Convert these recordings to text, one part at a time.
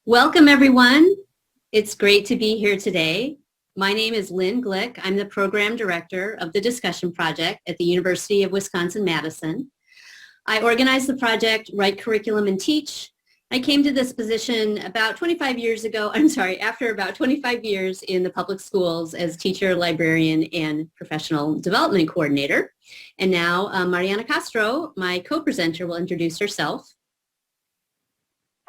Welcome, everyone. It's great to be here today. My name is Lynn Glick. I'm the Program Director of the Discussion Project at the University of Wisconsin-Madison. I organized the project Write Curriculum and Teach. I came to this position about 25 years ago, after about 25 years in the public schools as teacher, librarian, and professional development coordinator. And now Mariana Castro, my co-presenter, will introduce herself.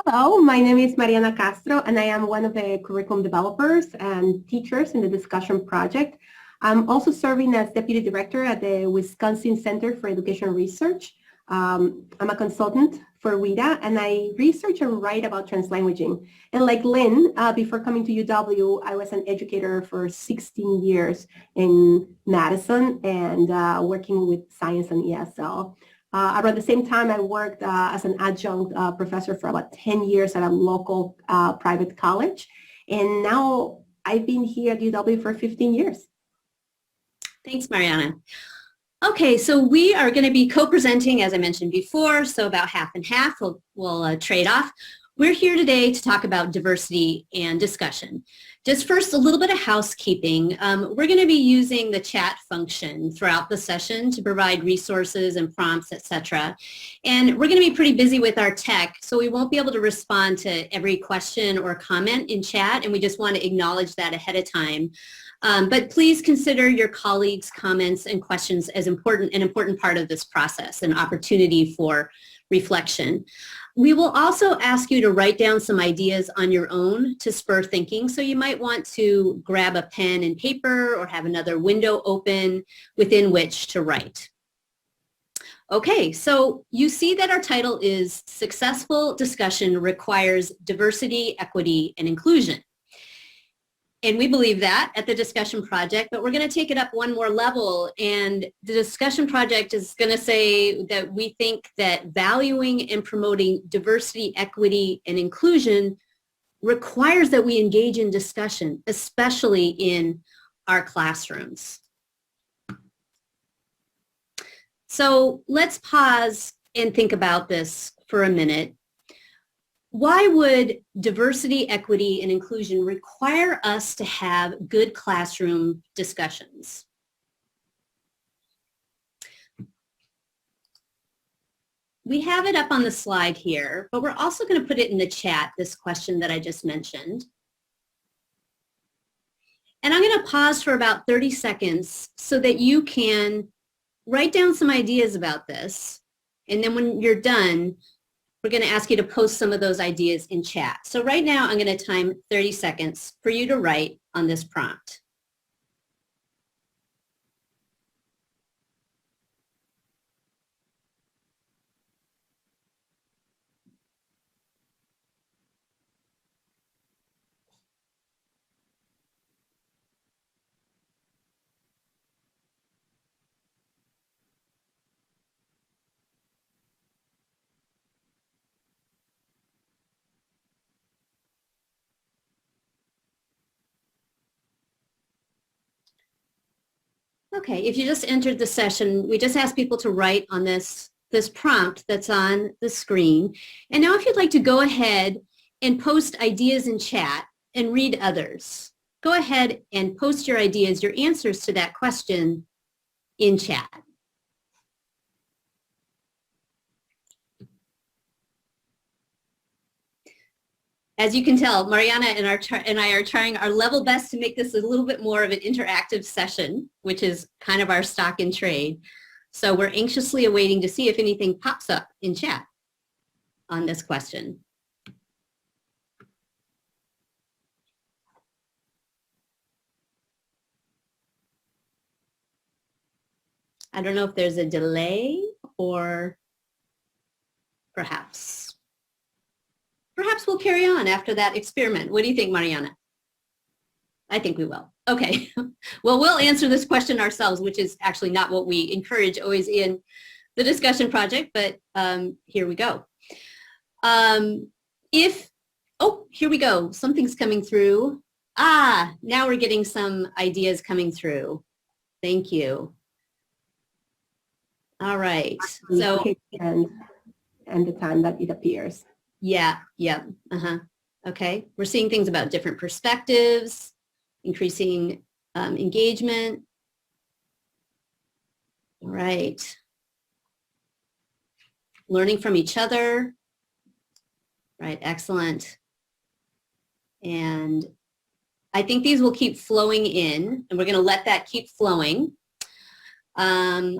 Hello, my name is Mariana Castro, and I am one of the curriculum developers and teachers in the Discussion Project. I'm also serving as Deputy Director at the Wisconsin Center for Education Research. I'm a consultant for WIDA, and I research and write about translanguaging. And like Lynn, before coming to UW, I was an educator for 16 years in Madison and working with science and ESL. Around the same time, I worked as an adjunct professor for about 10 years at a local private college. And now I've been here at UW for 15 years. Thanks, Mariana. Okay, so we are going to be co-presenting, as I mentioned before, so about half and half. We'll trade off. We're here today to talk about diversity and discussion. Just first, a little bit of housekeeping. We're going to be using the chat function throughout the session to provide resources and prompts, etc. And we're going to be pretty busy with our tech, so we won't be able to respond to every question or comment in chat, and we just want to acknowledge that ahead of time. But please consider your colleagues' comments and questions as an important part of this process, an opportunity for reflection. We will also ask you to write down some ideas on your own to spur thinking. So you might want to grab a pen and paper or have another window open within which to write. Okay, so you see that our title is Successful Discussion Requires Diversity, Equity, and Inclusion. And we believe that at the Discussion Project, but we're going to take it up one more level. And the Discussion Project is going to say that we think that valuing and promoting diversity, equity, and inclusion requires that we engage in discussion, especially in our classrooms. So let's pause and think about this for a minute. Why would diversity, equity, and inclusion require us to have good classroom discussions? We have it up on the slide here, but we're also going to put it in the chat, this question that I just mentioned. And I'm going to pause for about 30 seconds so that you can write down some ideas about this. And then when you're done, we're going to ask you to post some of those ideas in chat. So right now, I'm going to time 30 seconds for you to write on this prompt. Okay, if you just entered the session, we just asked people to write on this prompt that's on the screen. And now if you'd like to go ahead and post ideas in chat and read others, go ahead and post your ideas, your answers to that question in chat. As you can tell, Mariana and I are trying our level best to make this a little bit more of an interactive session, which is kind of our stock in trade. So we're anxiously awaiting to see if anything pops up in chat on this question. I don't know if there's a delay or perhaps we'll carry on after that experiment. What do you think, Mariana? I think we will. Okay. Well, we'll answer this question ourselves, which is actually not what we encourage always in the Discussion Project, but here we go. Here we go. Something's coming through. Now we're getting some ideas coming through. Thank you. All right. So and the time that it appears. Yeah. Okay, we're seeing things about different perspectives, increasing engagement. All right. Learning from each other. Right, excellent. And I think these will keep flowing in, and we're going to let that keep flowing. Good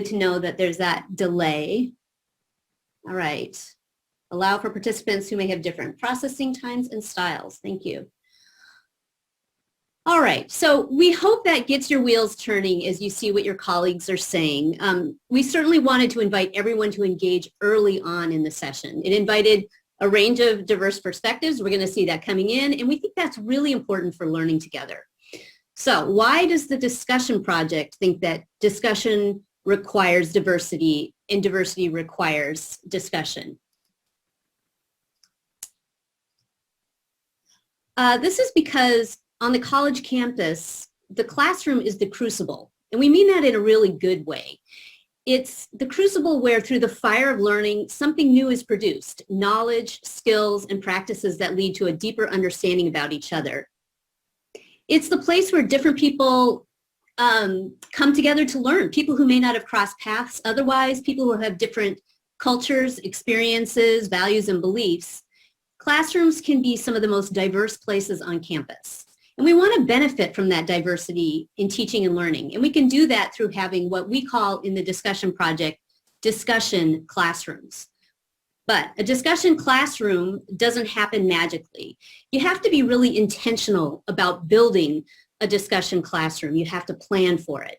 to know that there's that delay. All right. Allow for participants who may have different processing times and styles. Thank you. All right, so we hope that gets your wheels turning as you see what your colleagues are saying. We certainly wanted to invite everyone to engage early on in the session. It invited a range of diverse perspectives. We're going to see that coming in, and we think that's really important for learning together. So why does the discussion project think that discussion requires diversity and diversity requires discussion? This is because on the college campus, the classroom is the crucible, and we mean that in a really good way. It's the crucible where through the fire of learning, something new is produced, knowledge, skills, and practices that lead to a deeper understanding about each other. It's the place where different people come together to learn, people who may not have crossed paths otherwise, people who have different cultures, experiences, values, and beliefs. Classrooms can be some of the most diverse places on campus. And we want to benefit from that diversity in teaching and learning. And we can do that through having what we call in the discussion project, discussion classrooms. But a discussion classroom doesn't happen magically. You have to be really intentional about building a discussion classroom. You have to plan for it.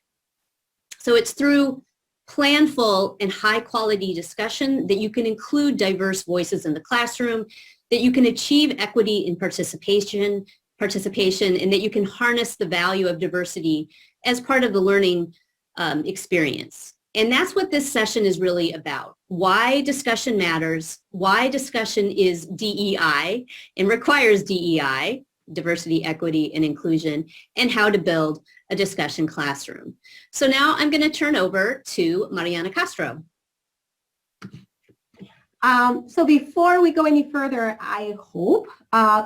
So it's through planful and high quality discussion that you can include diverse voices in the classroom, that you can achieve equity in participation, and that you can harness the value of diversity as part of the learning experience. And that's what this session is really about. Why discussion matters, why discussion is DEI and requires DEI, diversity, equity, and inclusion, and how to build a discussion classroom. So now I'm going to turn over to Mariana Castro. So before we go any further, I hope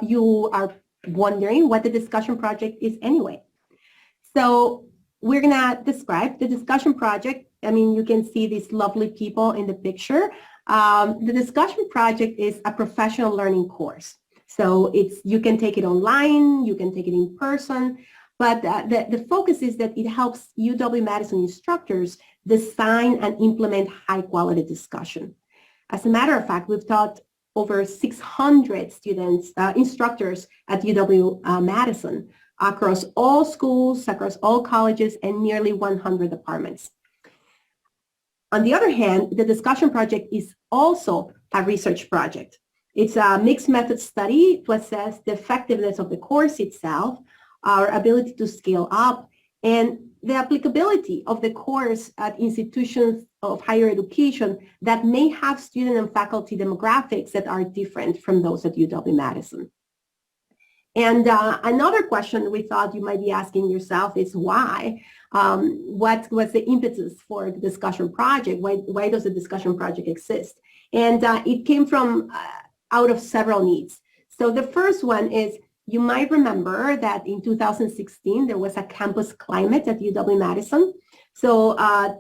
you are wondering what the discussion project is anyway. So we're going to describe the discussion project. I mean, you can see these lovely people in the picture. The discussion project is a professional learning course. So you can take it online, you can take it in person, but the focus is that it helps UW-Madison instructors design and implement high-quality discussion. As a matter of fact, we've taught over 600 students, instructors at UW-Madison across all schools, across all colleges, and nearly 100 departments. On the other hand, the discussion project is also a research project. It's a mixed method study to assess the effectiveness of the course itself, our ability to scale up, and the applicability of the course at institutions of higher education that may have student and faculty demographics that are different from those at UW-Madison. And another question we thought you might be asking yourself is why? What was the impetus for the discussion project? Why does the discussion project exist? And it came from out of several needs. So the first one is, you might remember that in 2016, there was a campus climate at UW-Madison. So a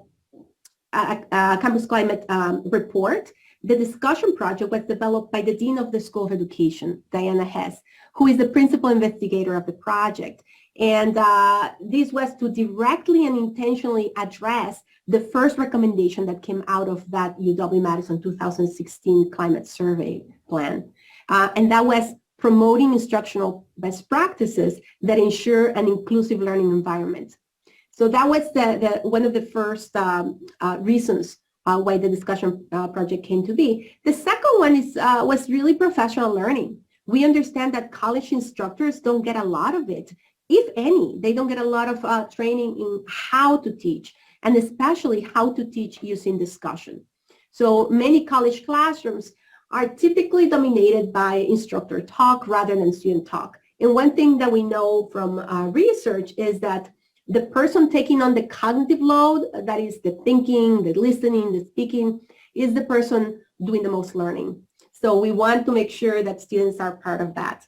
campus climate report. The discussion project was developed by the Dean of the School of Education, Diana Hess, who is the principal investigator of the project. And this was to directly and intentionally address the first recommendation that came out of that UW-Madison 2016 climate survey plan. And that was promoting instructional best practices that ensure an inclusive learning environment. So that was one of the first reasons why the discussion project came to be. The second one was really professional learning. We understand that college instructors don't get a lot of it, if any. They don't get a lot of training in how to teach, and especially how to teach using discussion. So many college classrooms are typically dominated by instructor talk rather than student talk. And one thing that we know from research is that the person taking on the cognitive load, that is the thinking, the listening, the speaking, is the person doing the most learning. So we want to make sure that students are part of that.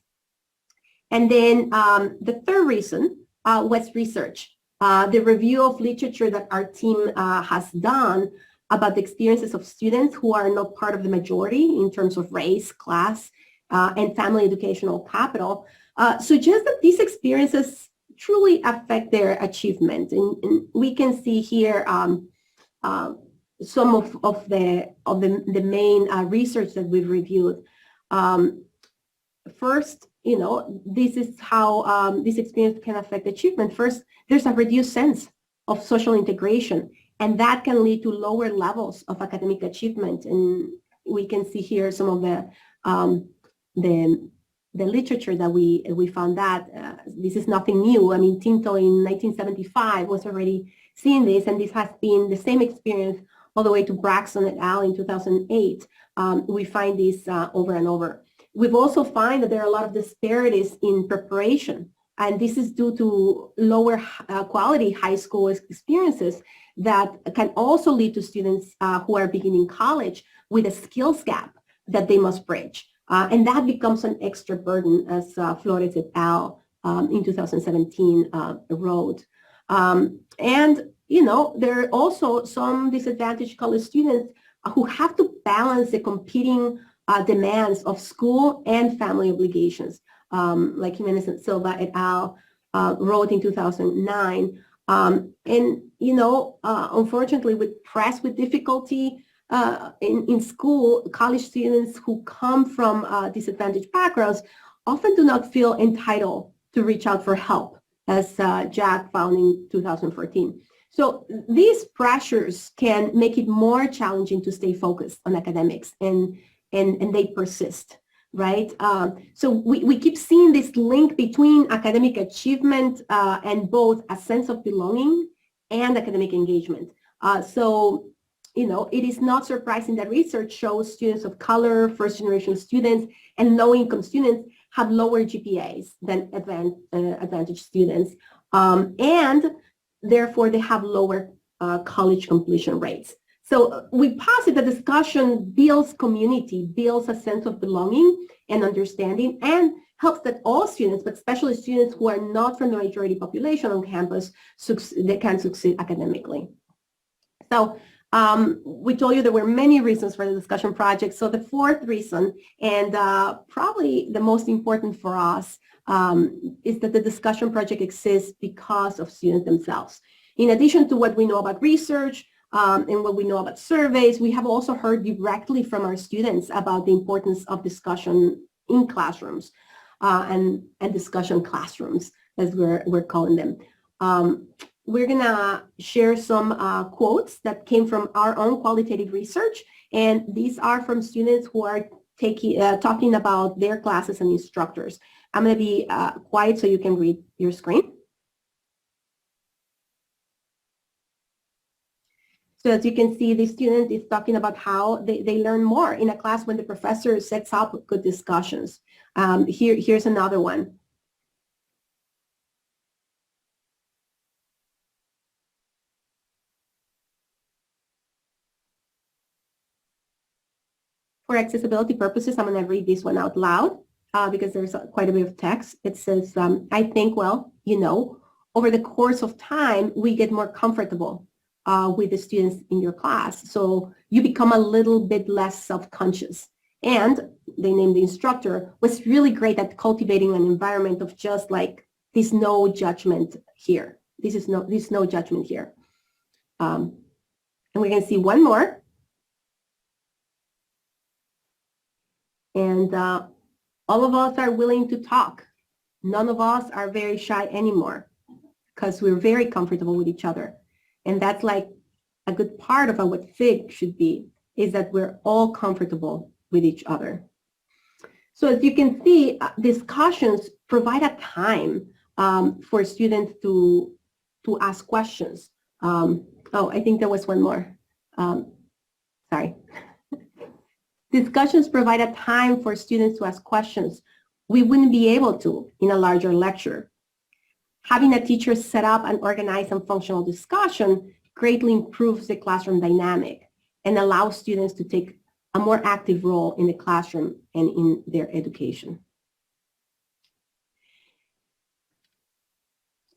And then the third reason was research. The review of literature that our team has done about the experiences of students who are not part of the majority in terms of race, class, and family educational capital suggests that these experiences truly affect their achievement. And we can see here some of the main research that we've reviewed. First, this is how this experience can affect achievement. First, there's a reduced sense of social integration, and that can lead to lower levels of academic achievement. And we can see here some of the literature that we found that this is nothing new. I mean, Tinto in 1975 was already seeing this, and this has been the same experience all the way to Braxton et al. In 2008. We find this over and over. We've also found that there are a lot of disparities in preparation, and this is due to lower quality high school experiences that can also lead to students who are beginning college with a skills gap that they must bridge. And that becomes an extra burden, as Flores et al. In 2017 wrote. And, there are also some disadvantaged college students who have to balance the competing demands of school and family obligations, like Jimenez and Silva et al. Wrote in 2009. And, unfortunately, pressed with difficulty in school, college students who come from disadvantaged backgrounds often do not feel entitled to reach out for help, as Jack found in 2014. So these pressures can make it more challenging to stay focused on academics, and they persist, right? So we keep seeing this link between academic achievement and both a sense of belonging and academic engagement. It is not surprising that research shows students of color, first-generation students, and low-income students have lower GPAs than advantaged students, and therefore they have lower college completion rates. So we posit the discussion builds community, builds a sense of belonging and understanding, and helps that all students, but especially students who are not from the majority population on campus, they can succeed academically. So we told you there were many reasons for the discussion project. So the fourth reason, and probably the most important for us, is that the discussion project exists because of students themselves. In addition to what we know about research and what we know about surveys, we have also heard directly from our students about the importance of discussion in classrooms and discussion classrooms, as we're calling them. We're going to share some quotes that came from our own qualitative research, and these are from students who are talking about their classes and instructors. I'm going to be quiet so you can read your screen. So as you can see, the student is talking about how they learn more in a class when the professor sets up good discussions. Here's another one. For accessibility purposes, I'm going to read this one out loud because there's quite a bit of text. It says, I think, over the course of time, we get more comfortable with the students in your class. So you become a little bit less self-conscious. And they named the instructor was really great at cultivating an environment of just like, there's no judgment here. There's no judgment here. And we're going to see one more. And all of us are willing to talk. None of us are very shy anymore because we're very comfortable with each other. And that's like a good part of what FIG should be, is that we're all comfortable with each other. So as you can see, discussions provide a time for students to ask questions. I think there was one more. Sorry. Discussions provide a time for students to ask questions we wouldn't be able to in a larger lecture. Having a teacher set up an organized and functional discussion greatly improves the classroom dynamic and allows students to take a more active role in the classroom and in their education.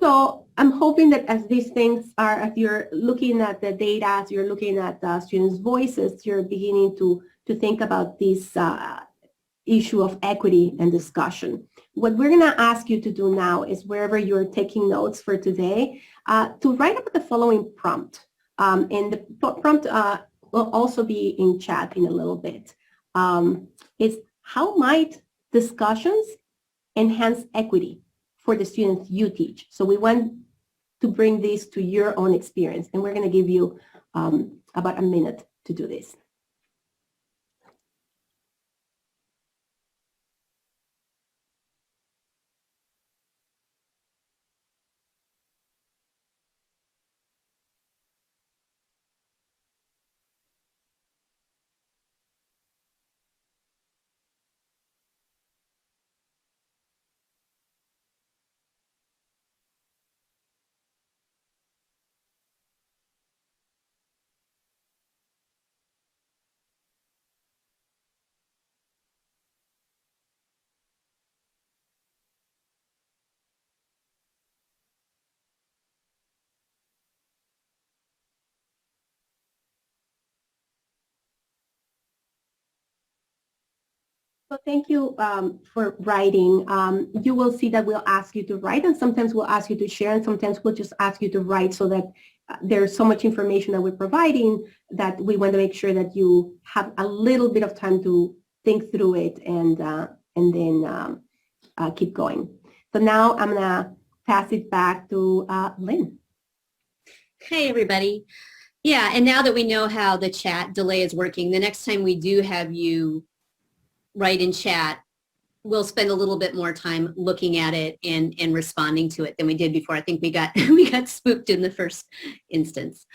So I'm hoping that as these things are, as you're looking at the data, as you're looking at the students' voices, you're beginning to think about this issue of equity and discussion. What we're going to ask you to do now is, wherever you're taking notes for today, to write up the following prompt. And the prompt will also be in chat in a little bit. Is how might discussions enhance equity for the students you teach? So we want to bring this to your own experience, and we're going to give you about a minute to do this. So thank you for writing. You will see that we'll ask you to write, and sometimes we'll ask you to share, and sometimes we'll just ask you to write, so that there's so much information that we're providing that we want to make sure that you have a little bit of time to think through it and then keep going. So now I'm going to pass it back to Lynn. Hey, everybody. Yeah, and now that we know how the chat delay is working, the next time we do have you write in chat, we'll spend a little bit more time looking at it and responding to it than we did before. I think we got we got spooked in the first instance.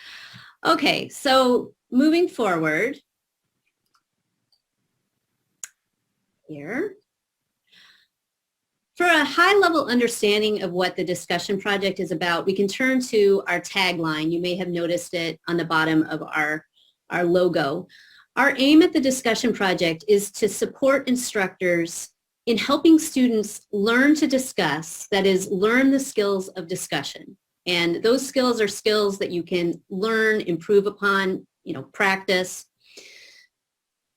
Okay, so moving forward here. For a high-level understanding of what the discussion project is about, we can turn to our tagline. You may have noticed it on the bottom of our logo. Our aim at the discussion project is to support instructors in helping students learn to discuss, that is, learn the skills of discussion. And those skills are skills that you can learn, improve upon, practice.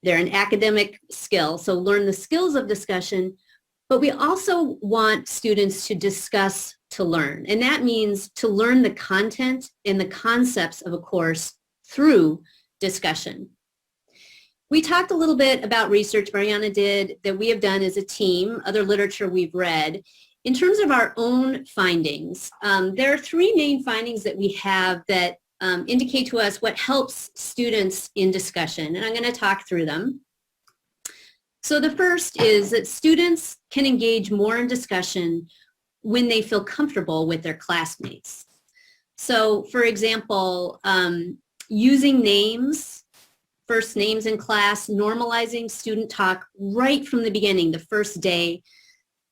They're an academic skill, so learn the skills of discussion. But we also want students to discuss to learn. And that means to learn the content and the concepts of a course through discussion. We talked a little bit about research Mariana did that we have done as a team, other literature we've read. In terms of our own findings, there are three main findings that we have that indicate to us what helps students in discussion, and I'm going to talk through them. So the first is that students can engage more in discussion when they feel comfortable with their classmates. So for example, using names, first names in class, normalizing student talk right from the beginning, the first day,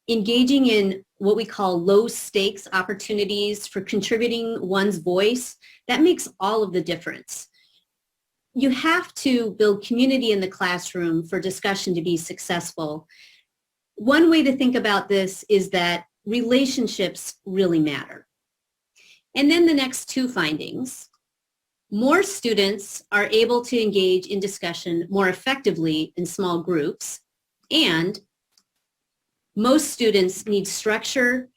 engaging in what we call low stakes opportunities for contributing one's voice, that makes all of the difference. You have to build community in the classroom for discussion to be successful. One way to think about this is that relationships really matter. And then the next two findings. More students are able to engage in discussion more effectively in small groups, and most students need structure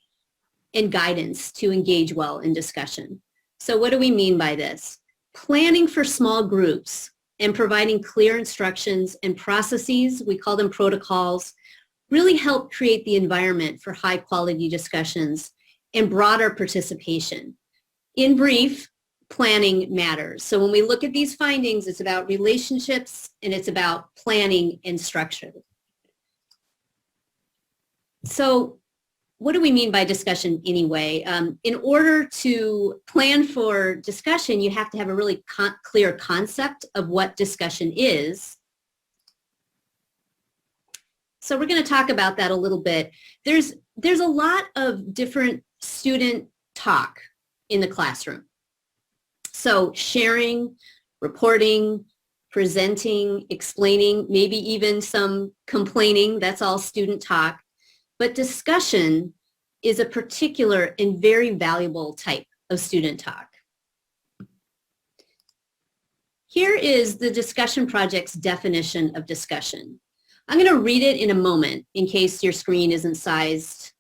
and guidance to engage well in discussion. So what do we mean by this? Planning for small groups and providing clear instructions and processes, we call them protocols, really help create the environment for high quality discussions and broader participation. In brief, planning matters. So when we look at these findings, it's about relationships and it's about planning and structure. So what do we mean by discussion anyway? In order to plan for discussion, you have to have a really clear concept of what discussion is. So we're going to talk about that a little bit. There's a lot of different student talk in the classroom. So sharing, reporting, presenting, explaining, maybe even some complaining. That's all student talk. But discussion is a particular and very valuable type of student talk. Here is the discussion project's definition of discussion. I'm going to read it in a moment in case your screen isn't sized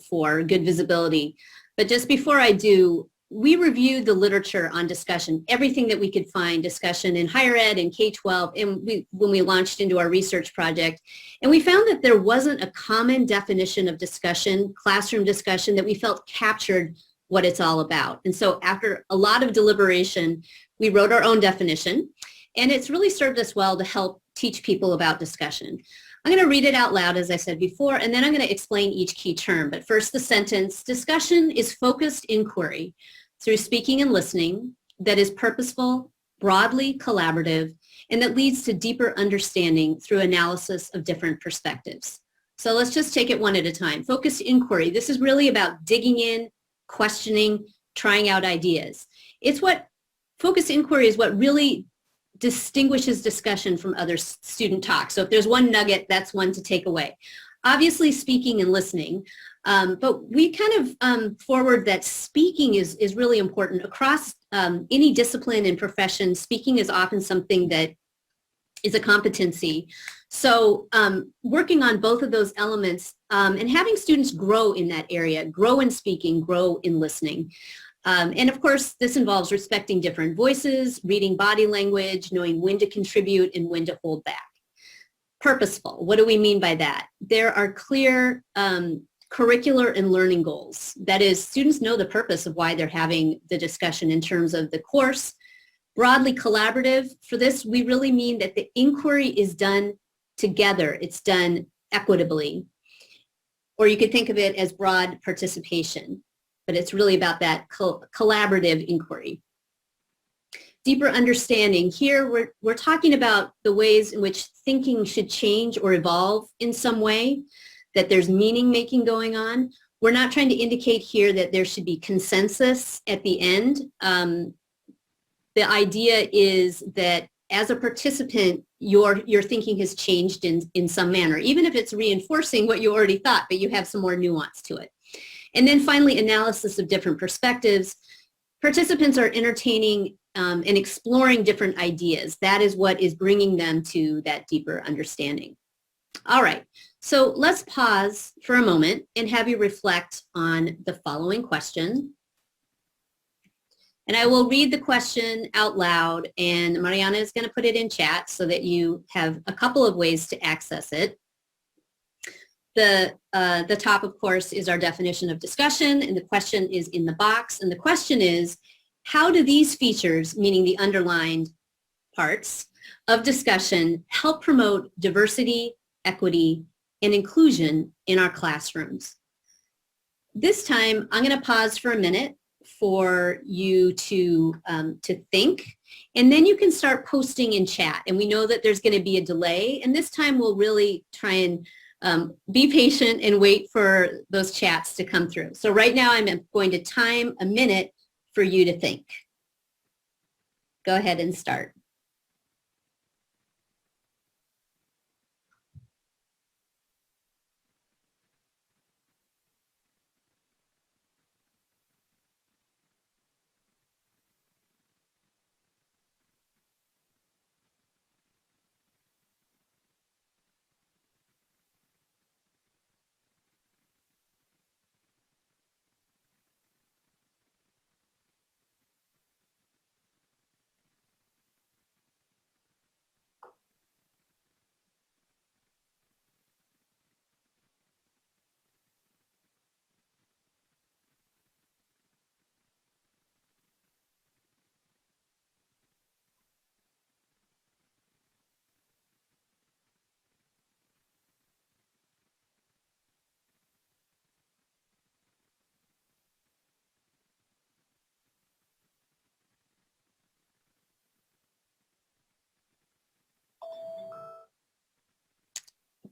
for good visibility. But just before I do, we reviewed the literature on discussion, everything that we could find discussion in higher ed and K-12, and when we launched into our research project. And we found that there wasn't a common definition of discussion, classroom discussion, that we felt captured what it's all about. And so after a lot of deliberation, we wrote our own definition, and it's really served us well to help teach people about discussion. I'm going to read it out loud, as I said before, and then I'm going to explain each key term. But first, the sentence: discussion is focused inquiry through speaking and listening that is purposeful, broadly collaborative, and that leads to deeper understanding through analysis of different perspectives. So let's just take it one at a time. Focused inquiry. This is really about digging in, questioning, trying out ideas. Focused inquiry is what really distinguishes discussion from other student talk. So if there's one nugget, that's one to take away. Obviously, speaking and listening, but we kind of forward that speaking is really important across any discipline and profession. Speaking is often something that is a competency. So working on both of those elements and having students grow in that area, grow in speaking, grow in listening. And of course, this involves respecting different voices, reading body language, knowing when to contribute and when to hold back. Purposeful. What do we mean by that? There are clear curricular and learning goals. That is, students know the purpose of why they're having the discussion in terms of the course. Broadly collaborative. For this, we really mean that the inquiry is done together. It's done equitably. Or you could think of it as broad participation, but it's really about that collaborative inquiry. Deeper understanding. Here, we're talking about the ways in which thinking should change or evolve in some way, that there's meaning making going on. We're not trying to indicate here that there should be consensus at the end. The idea is that as a participant, your thinking has changed in some manner, even if it's reinforcing what you already thought, but you have some more nuance to it. And then finally, analysis of different perspectives. Participants are entertaining and exploring different ideas. That is what is bringing them to that deeper understanding. All right, so let's pause for a moment and have you reflect on the following question. And I will read the question out loud, and Mariana is going to put it in chat so that you have a couple of ways to access it. The top, of course, is our definition of discussion, and the question is in the box. And the question is, how do these features, meaning the underlined parts of discussion, help promote diversity, equity, and inclusion in our classrooms? This time, I'm going to pause for a minute for you to think, and then you can start posting in chat. And we know that there's going to be a delay, and this time we'll really try and be patient and wait for those chats to come through. So right now I'm going to time a minute for you to think. Go ahead and start.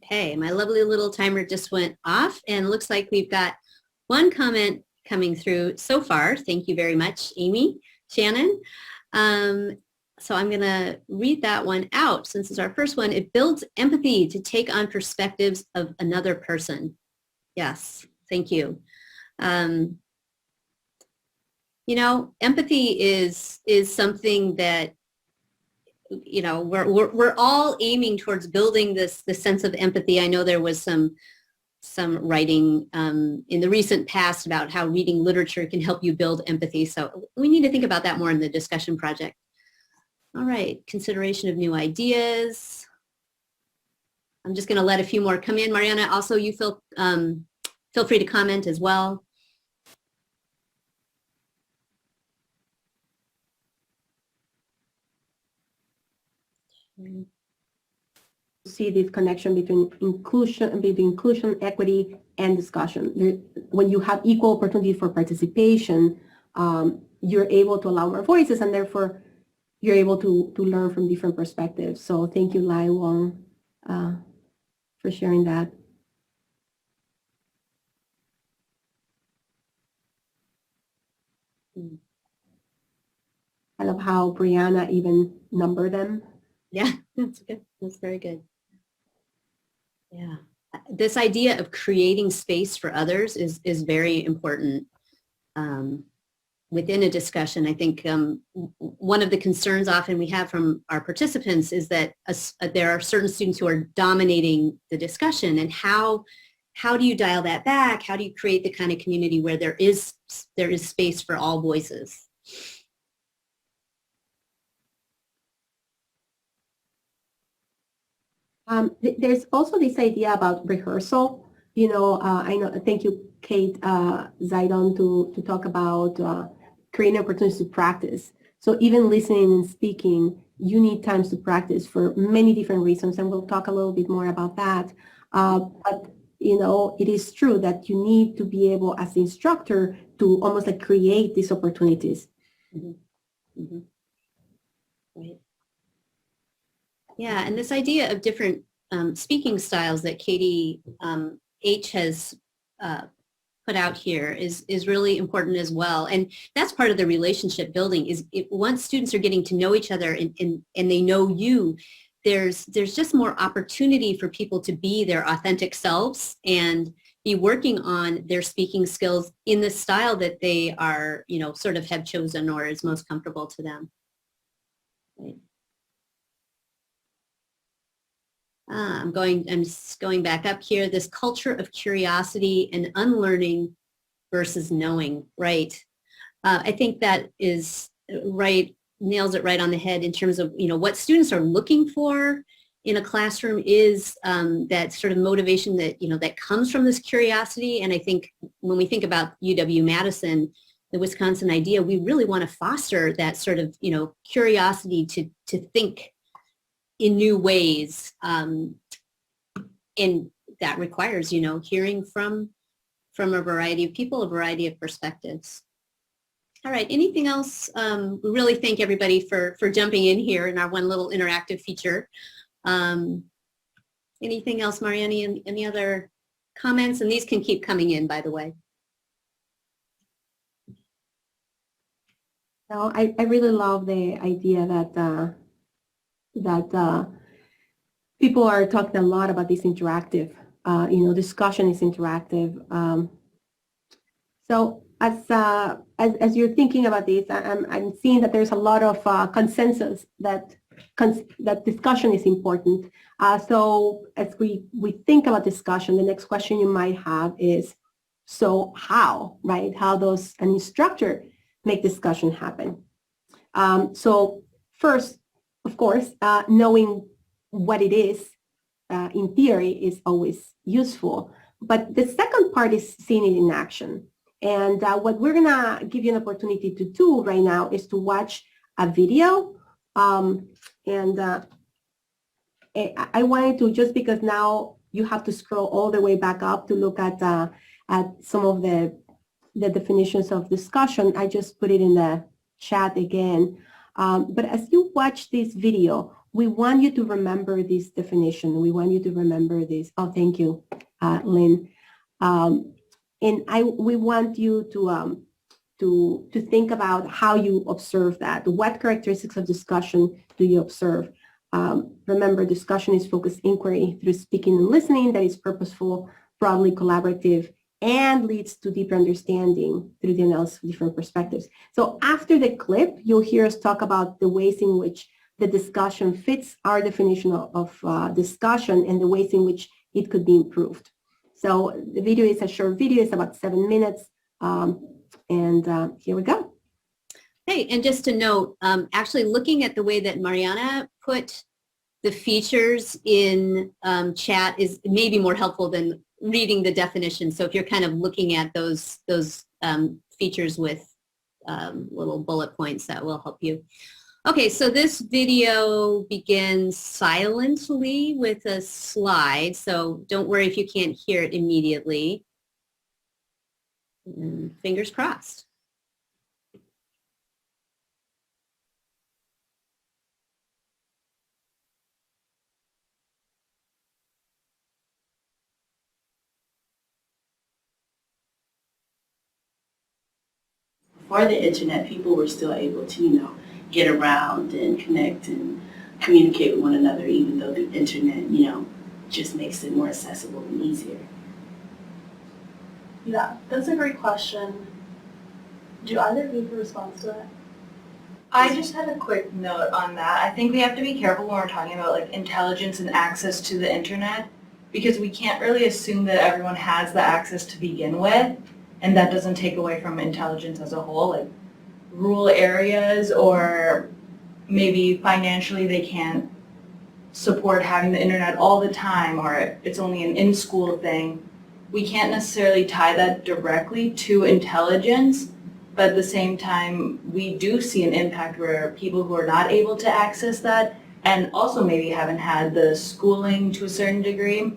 Okay, my lovely little timer just went off, and looks like we've got one comment coming through so far. Thank you very much, Amy, Shannon. So I'm going to read that one out since it's our first one. It builds empathy to take on perspectives of another person. Yes, thank you. You know, empathy is something that, you know, we're all aiming towards building this sense of empathy. I know there was some writing in the recent past about how reading literature can help you build empathy. So we need to think about that more in the discussion project. All right, consideration of new ideas. I'm just going to let a few more come in. Mariana, also you feel free to comment as well. See this connection between inclusion, equity, and discussion. When you have equal opportunity for participation, you're able to allow more voices, and therefore you're able to learn from different perspectives. So thank you, Lai Wong, for sharing that. I love how Brianna even numbered them. Yeah, that's good. That's very good. Yeah. This idea of creating space for others is very important within a discussion. I think one of the concerns often we have from our participants is that there are certain students who are dominating the discussion, and how do you dial that back? How do you create the kind of community where there is space for all voices? There's also this idea about rehearsal. You know, I know. Thank you, Kate Zaidon, to talk about creating opportunities to practice. So even listening and speaking, you need times to practice for many different reasons, and we'll talk a little bit more about that. But you know, it is true that you need to be able, as the instructor, to almost like create these opportunities. Mm-hmm. Mm-hmm. Right. Yeah, and this idea of different speaking styles that Katie H has put out here is really important as well. And that's part of the relationship building is once students are getting to know each other and they know you, there's just more opportunity for people to be their authentic selves and be working on their speaking skills in the style that they are, you know, sort of have chosen or is most comfortable to them. Right. I'm just going back up here. This culture of curiosity and unlearning versus knowing, right? I think that is right, nails it right on the head in terms of, you know, what students are looking for in a classroom is that sort of motivation that, you know, that comes from this curiosity. And I think when we think about UW-Madison, the Wisconsin idea, we really want to foster that sort of, you know, curiosity to think in new ways. And that requires, you know, hearing from a variety of people, a variety of perspectives. All right, anything else? We really thank everybody for jumping in here in our one little interactive feature. Anything else, Mariana? Any other comments? And these can keep coming in, by the way. No, I really love the idea that people are talking a lot about this interactive, you know, discussion is interactive. So as you're thinking about this, I'm seeing that there's a lot of consensus that discussion is important. So as we think about discussion, the next question you might have is, so how, right? How does an instructor make discussion happen? So first, of course, knowing what it is in theory is always useful. But the second part is seeing it in action. And what we're going to give you an opportunity to do right now is to watch a video. And I wanted to, just because now you have to scroll all the way back up to look at some of the definitions of discussion, I just put it in the chat again. But as you watch this video, we want you to remember this definition. We want you to remember this. Oh, thank you, Lynn. And we want you to to think about how you observe that. What characteristics of discussion do you observe? Remember, discussion is focused inquiry through speaking and listening that is purposeful, broadly collaborative, and leads to deeper understanding through the analysis of different perspectives. So after the clip, you'll hear us talk about the ways in which the discussion fits our definition of discussion and the ways in which it could be improved. So the video is a short video. It's about 7 minutes. Here we go. Hey, and just to note, actually looking at the way that Mariana put the features in chat is maybe more helpful than reading the definition. So if you're kind of looking at those features with little bullet points, that will help you. Okay, so this video begins silently with a slide, so don't worry if you can't hear it immediately. Fingers crossed. Before the internet, people were still able to, get around and connect and communicate with one another, even though the internet, just makes it more accessible and easier. Yeah, that's a great question. Do either of you have a response to that? I just had a quick note on that. I think we have to be careful when we're talking about like intelligence and access to the internet, because we can't really assume that everyone has the access to begin with, and that doesn't take away from intelligence as a whole. Like rural areas or maybe financially they can't support having the internet all the time, or it's only an in-school thing. We can't necessarily tie that directly to intelligence, but at the same time, we do see an impact where people who are not able to access that and also maybe haven't had the schooling to a certain degree,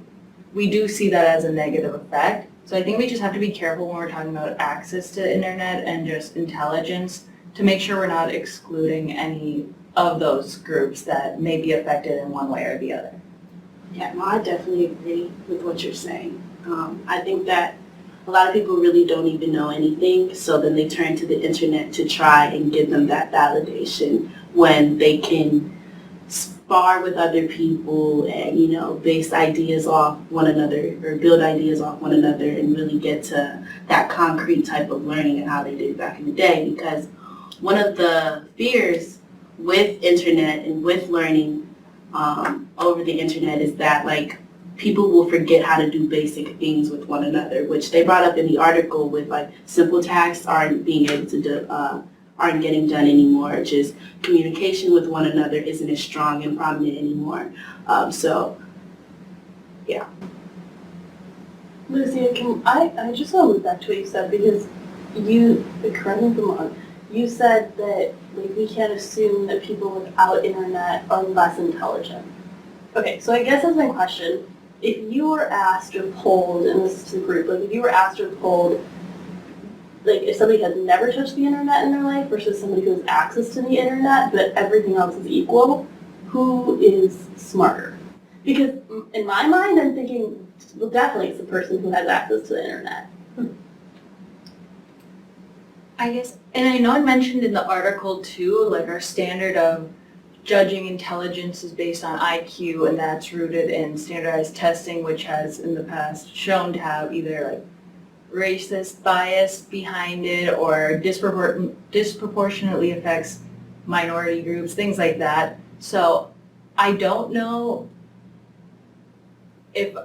we do see that as a negative effect. So I think we just have to be careful when we're talking about access to internet and just intelligence to make sure we're not excluding any of those groups that may be affected in one way or the other. Yeah, no, I definitely agree with what you're saying. I think that a lot of people really don't even know anything, so then they turn to the internet to try and give them that validation when they can spar with other people and, base ideas off one another or build ideas off one another and really get to that concrete type of learning and how they did it back in the day. Because one of the fears with internet and with learning over the internet is that, like, people will forget how to do basic things with one another, which they brought up in the article with, like, simple tasks aren't being able to do, aren't getting done anymore. Just communication with one another isn't as strong and prominent anymore. So, yeah. Lucia, I just want to loop back to what you said, because correct me if I'm wrong, you said that we can't assume that people without internet are less intelligent. Okay, so I guess that's my question. If you were asked or polled, and this is a group, if you were asked or polled, if somebody has never touched the internet in their life versus somebody who has access to the internet but everything else is equal, who is smarter? Because in my mind, I'm thinking, well, definitely it's the person who has access to the internet. I guess, and I know I mentioned in the article too, like our standard of judging intelligence is based on IQ, and that's rooted in standardized testing, which has in the past shown to have either like racist bias behind it or disproportionately affects minority groups, things like that. So I don't know if,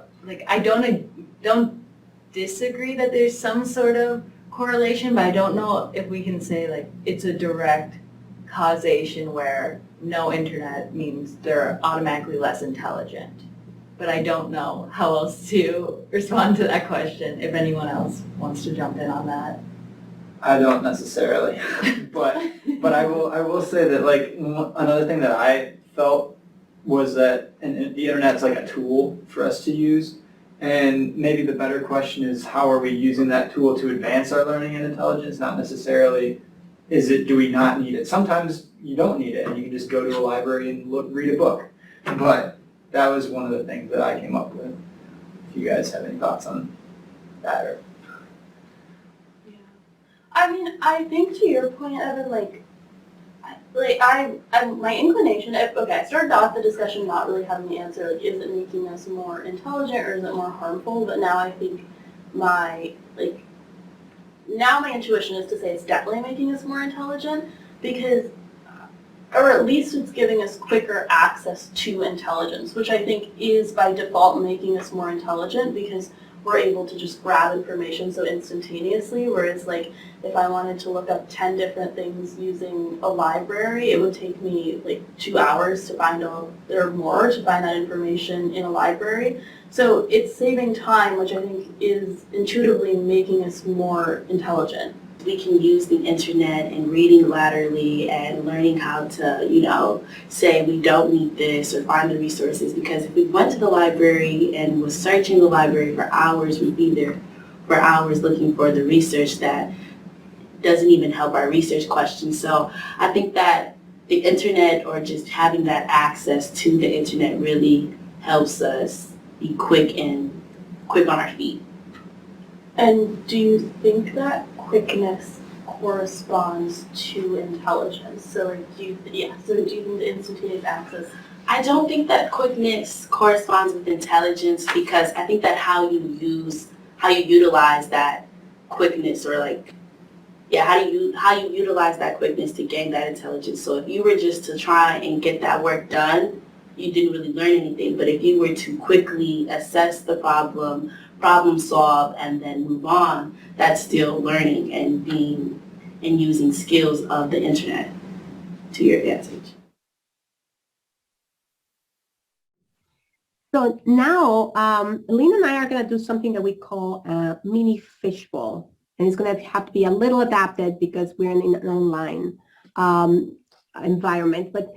I don't disagree that there's some sort of correlation, but I don't know if we can say it's a direct causation where no internet means they're automatically less intelligent. But I don't know how else to respond to that question, if anyone else wants to jump in on that. I don't necessarily, but I will say that another thing that I felt was that the internet's like a tool for us to use, and maybe the better question is how are we using that tool to advance our learning and intelligence, not necessarily do we not need it. Sometimes you don't need it and you can just go to a library and read a book, but that was one of the things that I came up with. If you guys have any thoughts on that. Yeah. I mean, I think to your point, Evan, my inclination, I started off the discussion not really having the answer, like, is it making us more intelligent or is it more harmful? But now I think now my intuition is to say it's definitely making us more intelligent because, or at least it's giving us quicker access to intelligence, which I think is by default making us more intelligent because we're able to just grab information so instantaneously, whereas like if I wanted to look up 10 different things using a library, it would take me like 2 hours to find all, or more, to find that information in a library. So it's saving time, which I think is intuitively making us more intelligent. We can use the internet and reading laterally and learning how to, say we don't need this or find the resources, because if we went to the library and was searching the library for hours, we'd be there for hours looking for the research that doesn't even help our research questions. So I think that the internet, or just having that access to the internet, really helps us be quick on our feet. And do you think that quickness corresponds to intelligence? So do you think the instantaneous access? I don't think that quickness corresponds with intelligence, because I think that how you utilize that quickness, or how you utilize that quickness to gain that intelligence. So if you were just to try and get that work done, you didn't really learn anything. But if you were to quickly assess the problem solve, and then move on, that's still learning and using skills of the internet to your advantage. So now, Lynn and I are going to do something that we call a mini fishbowl. And it's going to have to be a little adapted because we're in an online environment. But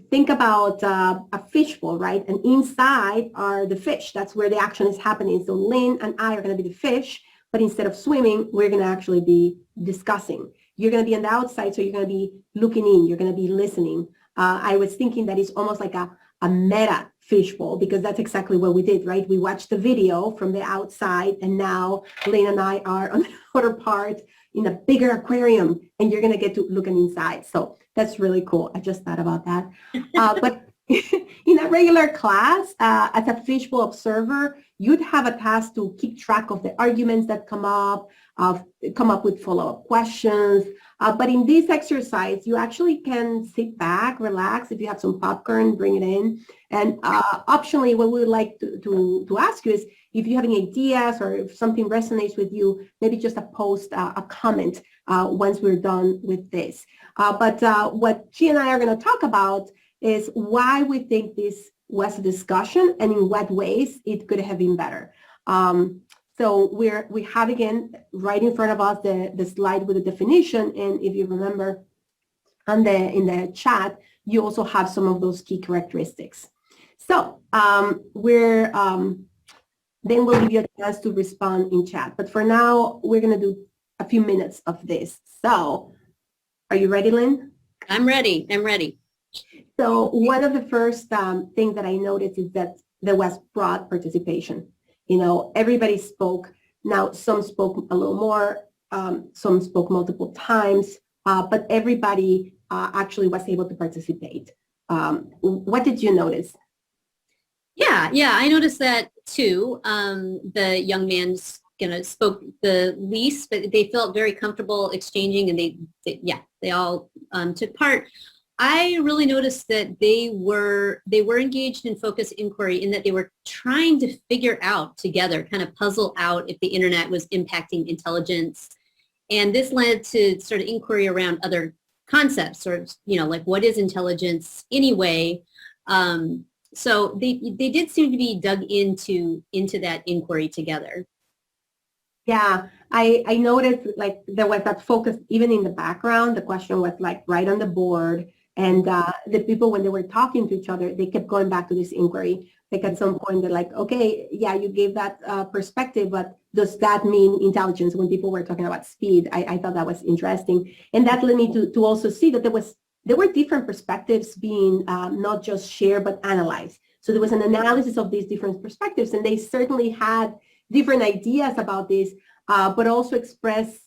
think about a fishbowl, right? And inside are the fish. That's where the action is happening. So Lynn and I are going to be the fish, but instead of swimming, we're going to actually be discussing. You're going to be on the outside, so you're going to be looking in. You're going to be listening. I was thinking that it's almost like a meta fishbowl, because that's exactly what we did, right? We watched the video from the outside, and now Lynn and I are on the other part in a bigger aquarium, and you're going to get to looking inside. So that's really cool. I just thought about that. But in a regular class, as a fishbowl observer, you'd have a task to keep track of the arguments that come up with follow-up questions. But in this exercise, you actually can sit back, relax. If you have some popcorn, bring it in. And optionally, what we would like to ask you is, if you have any ideas or if something resonates with you, maybe just post a comment once we're done with this. But what she and I are going to talk about is why we think this was a discussion and in what ways it could have been better. So we have, again, right in front of us the slide with the definition. And if you remember in the chat, you also have some of those key characteristics. So then we'll give you a chance to respond in chat. But for now, we're going to do a few minutes of this. So are you ready, Lynn? I'm ready. I'm ready. So one of the first things that I noticed is that there was broad participation. Everybody spoke. Now, some spoke a little more, some spoke multiple times, but everybody actually was able to participate. What did you notice? Yeah, I noticed that too. The young man spoke the least, but they felt very comfortable exchanging, and they all took part. I really noticed that they were engaged in focused inquiry, in that they were trying to figure out together, kind of puzzle out if the internet was impacting intelligence. And this led to sort of inquiry around other concepts, or, like, what is intelligence anyway? So they did seem to be dug into that inquiry together. Yeah, I noticed, like, there was that focus even in the background. The question was like right on the board. And the people, when they were talking to each other, they kept going back to this inquiry. Like, at some point, they're like, okay, yeah, you gave that perspective, but does that mean intelligence? When people were talking about speed, I thought that was interesting. And that led me to also see that there were different perspectives being not just shared, but analyzed. So there was an analysis of these different perspectives, and they certainly had different ideas about this, but also express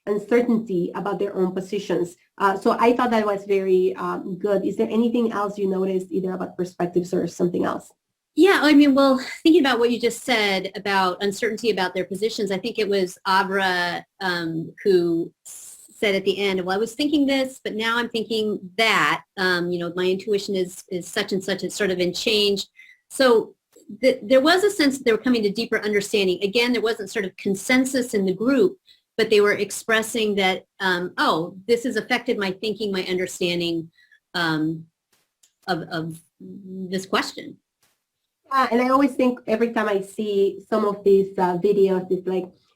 uncertainty about their own positions. So I thought that was very good. Is there anything else you noticed either about perspectives or something else? Yeah, I mean, well, thinking about what you just said about uncertainty about their positions, I think it was Abra who said at the end, well, I was thinking this, but now I'm thinking that, my intuition is such and such, it's sort of in change. So there was a sense that they were coming to deeper understanding. Again, there wasn't sort of consensus in the group, but they were expressing that, this has affected my thinking, my understanding of this question. And I always think every time I see some of these videos,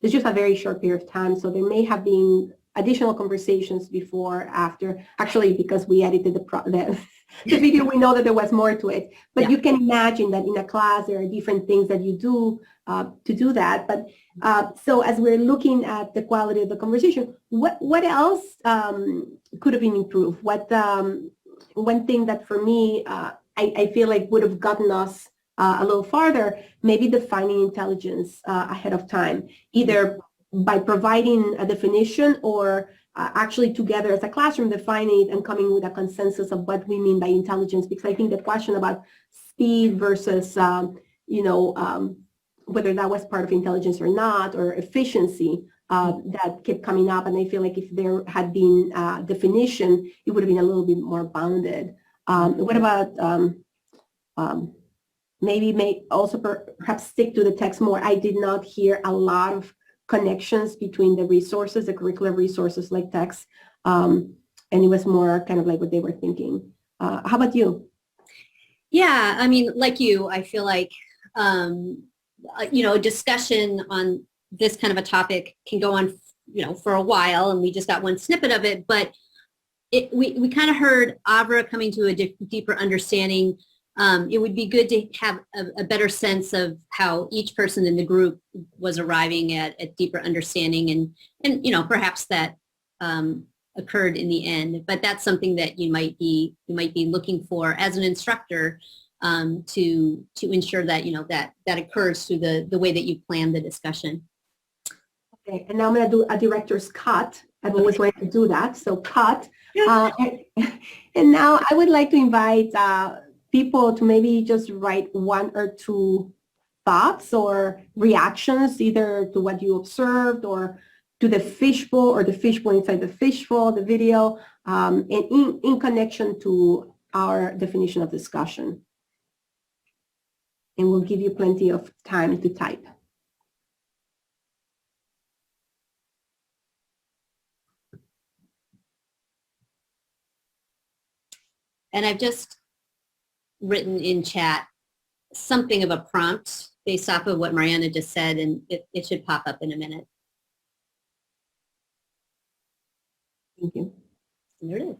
it's just a very short period of time. So there may have been additional conversations before, after, actually, because we edited the video, we know that there was more to it. But you can imagine that in a class, there are different things that you do to do that. But so as we're looking at the quality of the conversation, what else could have been improved? One thing that for me, I feel like would have gotten us a little farther, maybe defining intelligence ahead of time, either by providing a definition or actually together as a classroom defining it and coming with a consensus of what we mean by intelligence. Because I think the question about speed versus, whether that was part of intelligence or not, or efficiency, that kept coming up. And I feel like if there had been a definition, it would have been a little bit more bounded. What about maybe may also perhaps stick to the text more? I did not hear a lot of connections between the resources, the curricular resources like text, and it was more kind of like what they were thinking. How about you? Yeah, I mean, like you, I feel like, a discussion on this kind of a topic can go on, for a while, and we just got one snippet of it, but we kind of heard Avra coming to a deeper understanding. It would be good to have a better sense of how each person in the group was arriving at deeper understanding, and perhaps that occurred in the end. But that's something that you might be looking for as an instructor, to ensure that that occurs through the way that you plan the discussion. Okay, and now I'm going to do a director's cut. I've always wanted to do that, so cut. And now I would like to invite people to maybe just write one or two thoughts or reactions, either to what you observed or to the fishbowl or the fishbowl inside the fishbowl, the video, and in connection to our definition of discussion. And we'll give you plenty of time to type. And I've just written in chat something of a prompt based off of what Mariana just said, and it should pop up in a minute. Thank you. And there it is.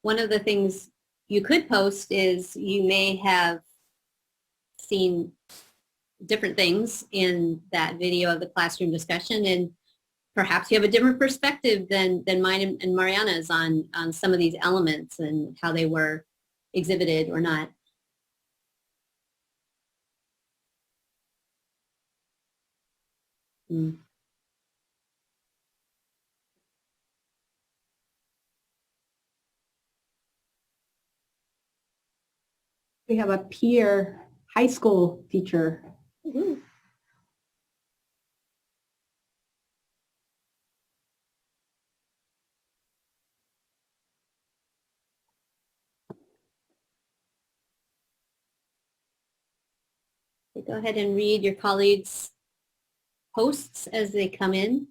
One of the things you could post is you may have seen different things in that video of the classroom discussion, and perhaps you have a different perspective than mine and Mariana's on some of these elements and how they were exhibited or not. Mm. We have a peer high school teacher. Mm-hmm. Go ahead and read your colleagues' posts as they come in.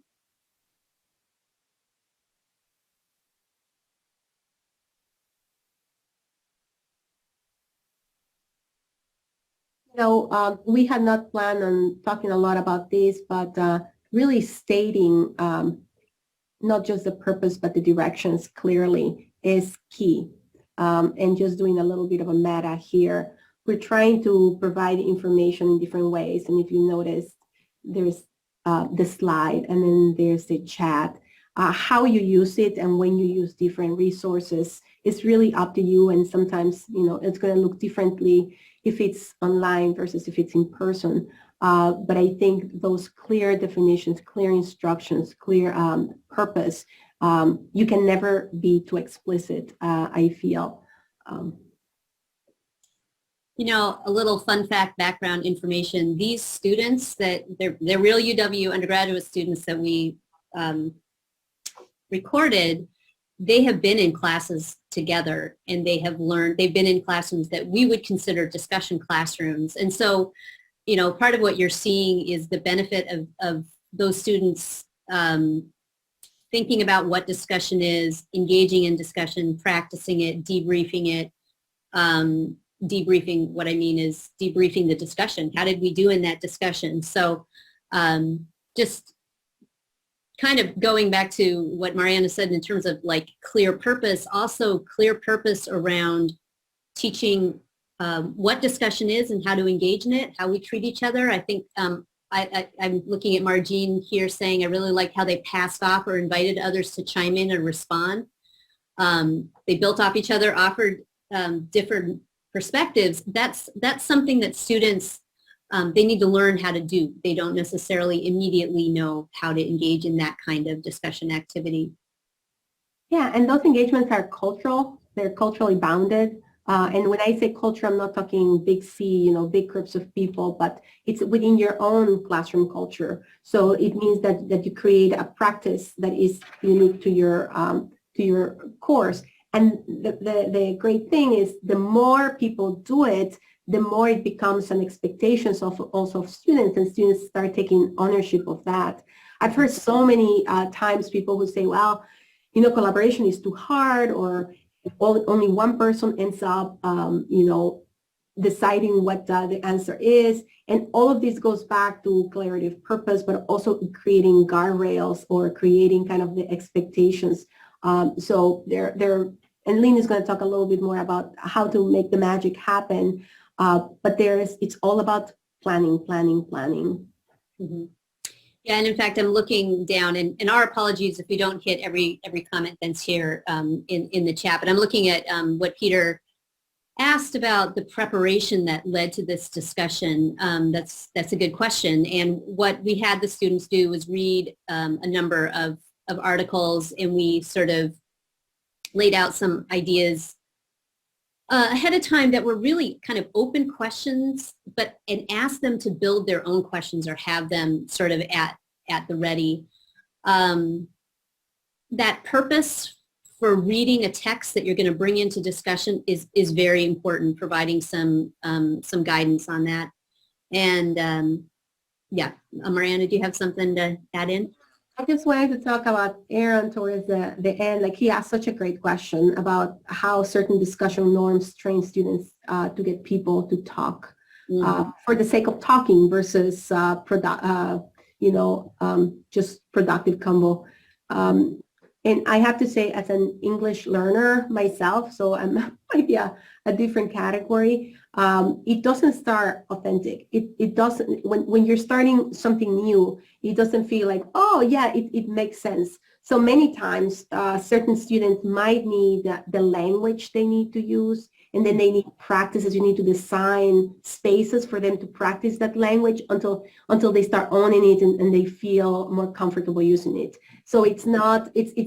We had not planned on talking a lot about this, but really stating not just the purpose, but the directions clearly is key. And just doing a little bit of a meta here. We're trying to provide information in different ways. And if you notice, there's the slide and then there's the chat. How you use it and when you use different resources is really up to you. And sometimes, it's going to look differently if it's online versus if it's in person. But I think those clear definitions, clear instructions, clear purpose, you can never be too explicit, I feel. A little fun fact, background information, these students that they're real UW undergraduate students that we recorded, they have been in classes together and they've been in classrooms that we would consider discussion classrooms. And so, part of what you're seeing is the benefit of those students thinking about what discussion is, engaging in discussion, practicing it, debriefing it. Debriefing, what I mean is debriefing the discussion. How did we do in that discussion? So just kind of going back to what Mariana said in terms of like clear purpose, also clear purpose around teaching what discussion is and how to engage in it, how we treat each other. I think I'm looking at Margine here saying I really like how they passed off or invited others to chime in and respond. They built off each other, offered different perspectives. That's something that students, they need to learn how to do. They don't necessarily immediately know how to engage in that kind of discussion activity. Yeah, and those engagements are cultural. They're culturally bounded. And when I say culture, I'm not talking big C, big groups of people, but it's within your own classroom culture. So it means that you create a practice that is unique to your course. And the great thing is the more people do it, the more it becomes an expectation also of students, and students start taking ownership of that. I've heard so many times people who say, well, collaboration is too hard, or only one person ends up, deciding what the answer is. And all of this goes back to clarity of purpose, but also creating guardrails or creating kind of the expectations. So and Lynn is going to talk a little bit more about how to make the magic happen. But it's all about planning. Mm-hmm. Yeah, and in fact, I'm looking down, and our apologies if we don't hit every comment that's here in the chat, but I'm looking at what Peter asked about the preparation that led to this discussion. That's a good question. And what we had the students do was read a number of articles, and we sort of laid out some ideas ahead of time that were really kind of open questions, and asked them to build their own questions or have them sort of at the ready. That purpose for reading a text that you're going to bring into discussion is very important, providing some guidance on that. And yeah, Mariana, do you have something to add in? I just wanted to talk about Aaron towards the end. Like, he asked such a great question about how certain discussion norms train students to get people to talk for the sake of talking versus just productive combo. And I have to say, as an English learner myself, so I might be a different category, it doesn't start authentic. It doesn't, when you're starting something new, it doesn't feel like, oh yeah, it makes sense. So many times, certain students might need the language they need to use, and then they need practices. You need to design spaces for them to practice that language until they start owning it and they feel more comfortable using it. So it's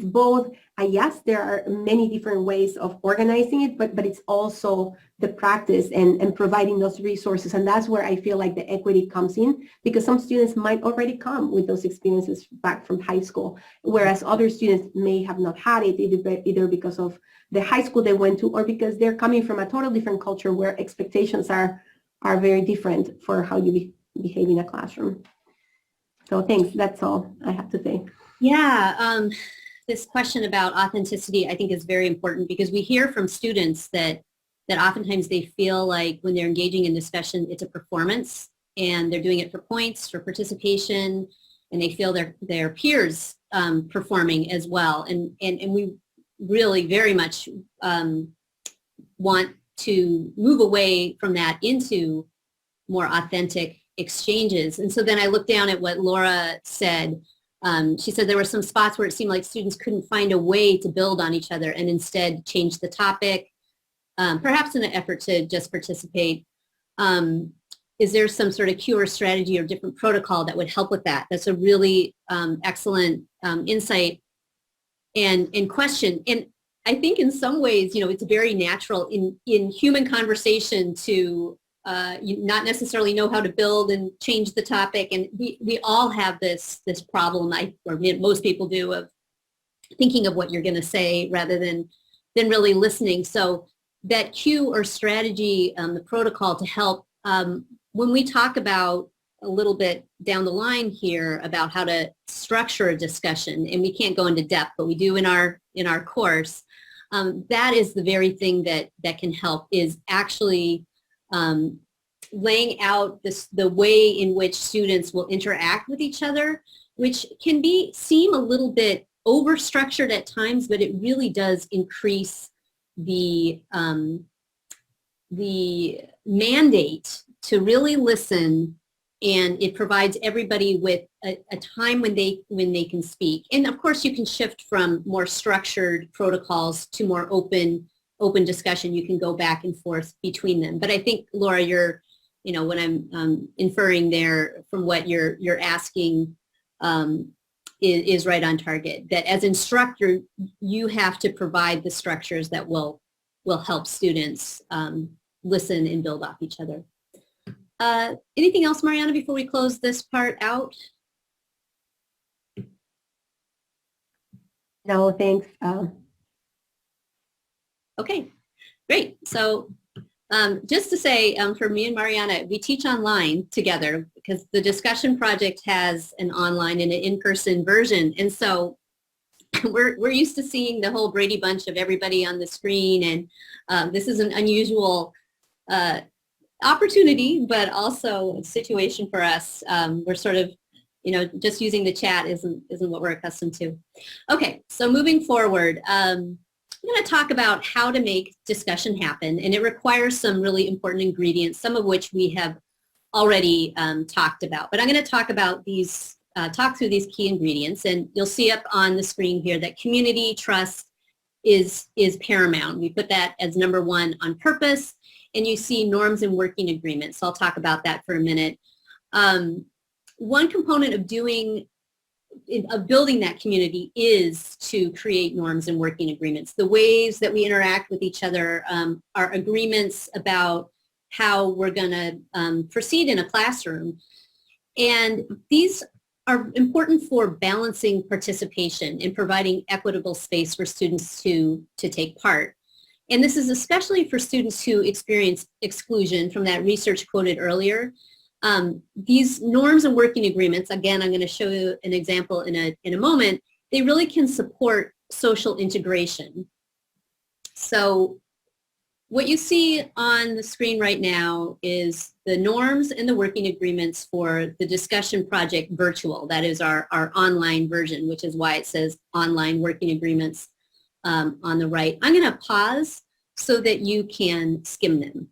both. Yes, there are many different ways of organizing it, but it's also the practice and providing those resources. And that's where I feel like the equity comes in, because some students might already come with those experiences back from high school, whereas other students may have not had it either because of the high school they went to, or because they're coming from a totally different culture where expectations are are very different for how you behave in a classroom. So thanks, that's all I have to say. Yeah, this question about authenticity I think is very important because we hear from students that oftentimes they feel like when they're engaging in discussion, it's a performance and they're doing it for points, for participation, and they feel their peers performing as well. And we really very much want to move away from that into more authentic exchanges. And so then I looked down at what Laura said. She said there were some spots where it seemed like students couldn't find a way to build on each other and instead change the topic, perhaps in an effort to just participate. Is there some sort of cue or strategy or different protocol that would help with that? That's a really excellent insight and question. And I think in some ways, it's very natural in human conversation to not necessarily know how to build and change the topic. And we all have this problem, or most people do, of thinking of what you're going to say rather than really listening. So that cue or strategy, the protocol to help, when we talk about a little bit down the line here about how to structure a discussion, and we can't go into depth, but we do in our course, that is the very thing that can help, is actually laying out the way in which students will interact with each other, which can seem a little bit over-structured at times, but it really does increase the mandate to really listen, and it provides everybody with a time when they can speak. And of course, you can shift from more structured protocols to more open discussion. You can go back and forth between them. But I think, Laura, you're, what I'm inferring there from what you're asking is right on target. That as instructor, you have to provide the structures that will help students listen and build off each other. Anything else, Mariana, before we close this part out? No, thanks. Okay, great. So just to say, for me and Mariana, we teach online together because the discussion project has an online and an in-person version. And so we're used to seeing the whole Brady Bunch of everybody on the screen. And this is an unusual opportunity, but also a situation for us. We're sort of, just using the chat isn't what we're accustomed to. Okay, so moving forward, I'm going to talk about how to make discussion happen, and it requires some really important ingredients, some of which we have already talked about. But I'm going to talk about these, talk through these key ingredients, and you'll see up on the screen here that community trust is paramount. We put that as number one on purpose, and you see norms and working agreements. So I'll talk about that for a minute. One component of building that community is to create norms and working agreements. The ways that we interact with each other are agreements about how we're going to proceed in a classroom. And these are important for balancing participation and providing equitable space for students to take part. And this is especially for students who experience exclusion from that research quoted earlier. These norms and working agreements, again, I'm going to show you an example in a moment, they really can support social integration. So what you see on the screen right now is the norms and the working agreements for the discussion project virtual. That is our online version, which is why it says online working agreements on the right. I'm going to pause so that you can skim them.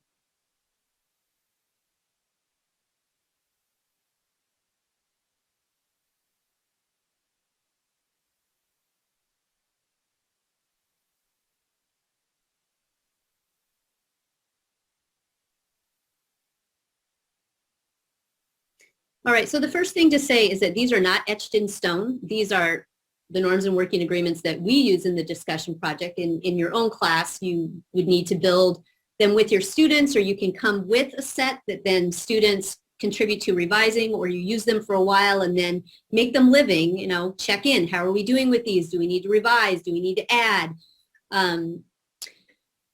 All right, so the first thing to say is that these are not etched in stone. These are the norms and working agreements that we use in the discussion project. In your own class, you would need to build them with your students, or you can come with a set that then students contribute to revising, or you use them for a while and then make them living, check in. How are we doing with these? Do we need to revise? Do we need to add?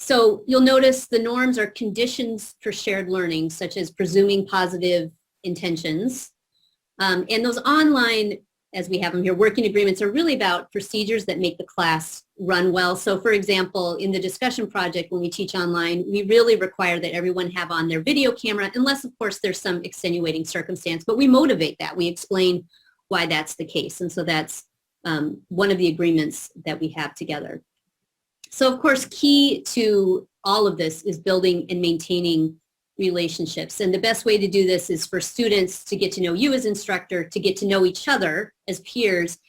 So you'll notice the norms are conditions for shared learning, such as presuming positive intentions. And those online, as we have them here, working agreements are really about procedures that make the class run well. So for example, in the discussion project, when we teach online, we really require that everyone have on their video camera, unless of course there's some extenuating circumstance, but we motivate that. We explain why that's the case. And so that's one of the agreements that we have together. So of course, key to all of this is building and maintaining relationships. And the best way to do this is for students to get to know you as instructor, to get to know each other as peers,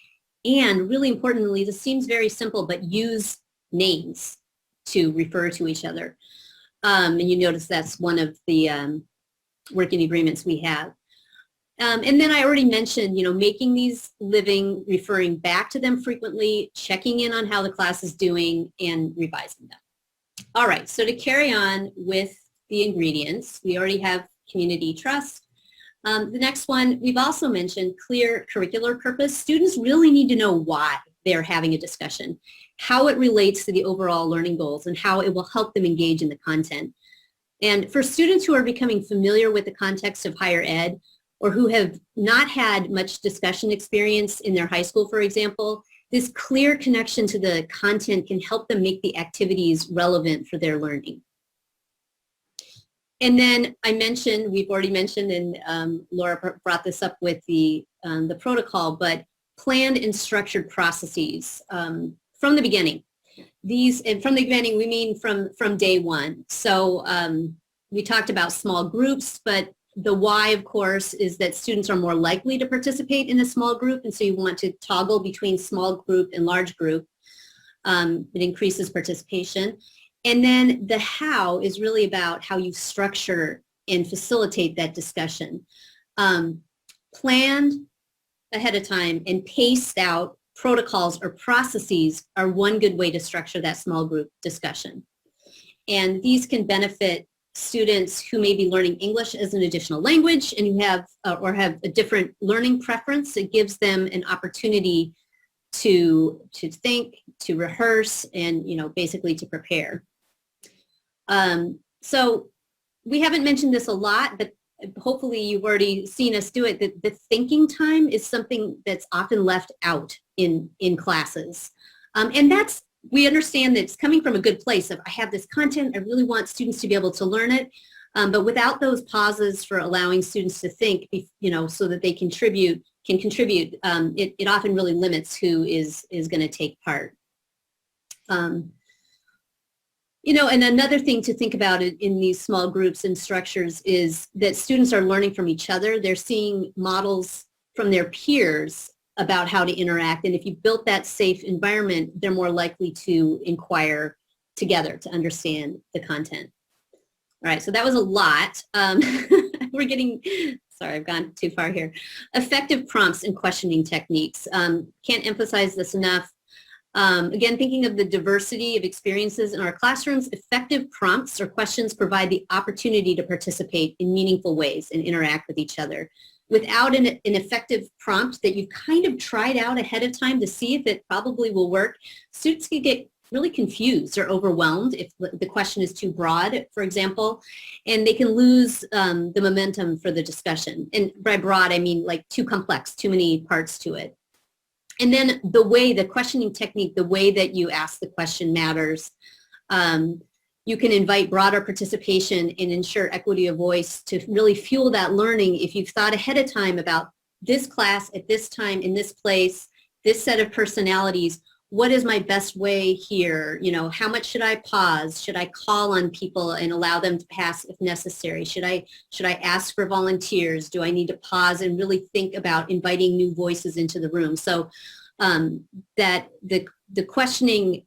and really importantly, this seems very simple, but use names to refer to each other. And you notice that's one of the working agreements we have. And then I already mentioned, making these living, referring back to them frequently, checking in on how the class is doing, and revising them. All right, so to carry on with the ingredients, we already have community trust. The next one, we've also mentioned clear curricular purpose. Students really need to know why they're having a discussion, how it relates to the overall learning goals, and how it will help them engage in the content. And for students who are becoming familiar with the context of higher ed, or who have not had much discussion experience in their high school, for example, this clear connection to the content can help them make the activities relevant for their learning. And then we've already mentioned, and Laura brought this up with the protocol, but planned and structured processes from the beginning. And from the beginning, we mean from day one. So we talked about small groups, but the why, of course, is that students are more likely to participate in a small group, and so you want to toggle between small group and large group. It increases participation. And then the how is really about how you structure and facilitate that discussion. Planned ahead of time and paced out protocols or processes are one good way to structure that small group discussion. And these can benefit students who may be learning English as an additional language and who have a different learning preference. It gives them an opportunity to think, to rehearse, and basically to prepare. So we haven't mentioned this a lot, but hopefully you've already seen us do it. The thinking time is something that's often left out in classes. And we understand that it's coming from a good place of I have this content, I really want students to be able to learn it, but without those pauses for allowing students to think, so that they can contribute, it often really limits who is going to take part. And another thing to think about in these small groups and structures is that students are learning from each other. They're seeing models from their peers about how to interact. And if you built that safe environment, they're more likely to inquire together to understand the content. All right, so that was a lot. Sorry, I've gone too far here. Effective prompts and questioning techniques. Can't emphasize this enough. Again, thinking of the diversity of experiences in our classrooms, effective prompts or questions provide the opportunity to participate in meaningful ways and interact with each other. Without an effective prompt that you've kind of tried out ahead of time to see if it probably will work, students can get really confused or overwhelmed if the question is too broad, for example, and they can lose the momentum for the discussion. And by broad, I mean like too complex, too many parts to it. And then the questioning technique, the way that you ask the question matters. You can invite broader participation and ensure equity of voice to really fuel that learning if you've thought ahead of time about this class at this time in this place, this set of personalities. What is my best way here? How much should I pause? Should I call on people and allow them to pass if necessary? Should I ask for volunteers? Do I need to pause and really think about inviting new voices into the room? So that the questioning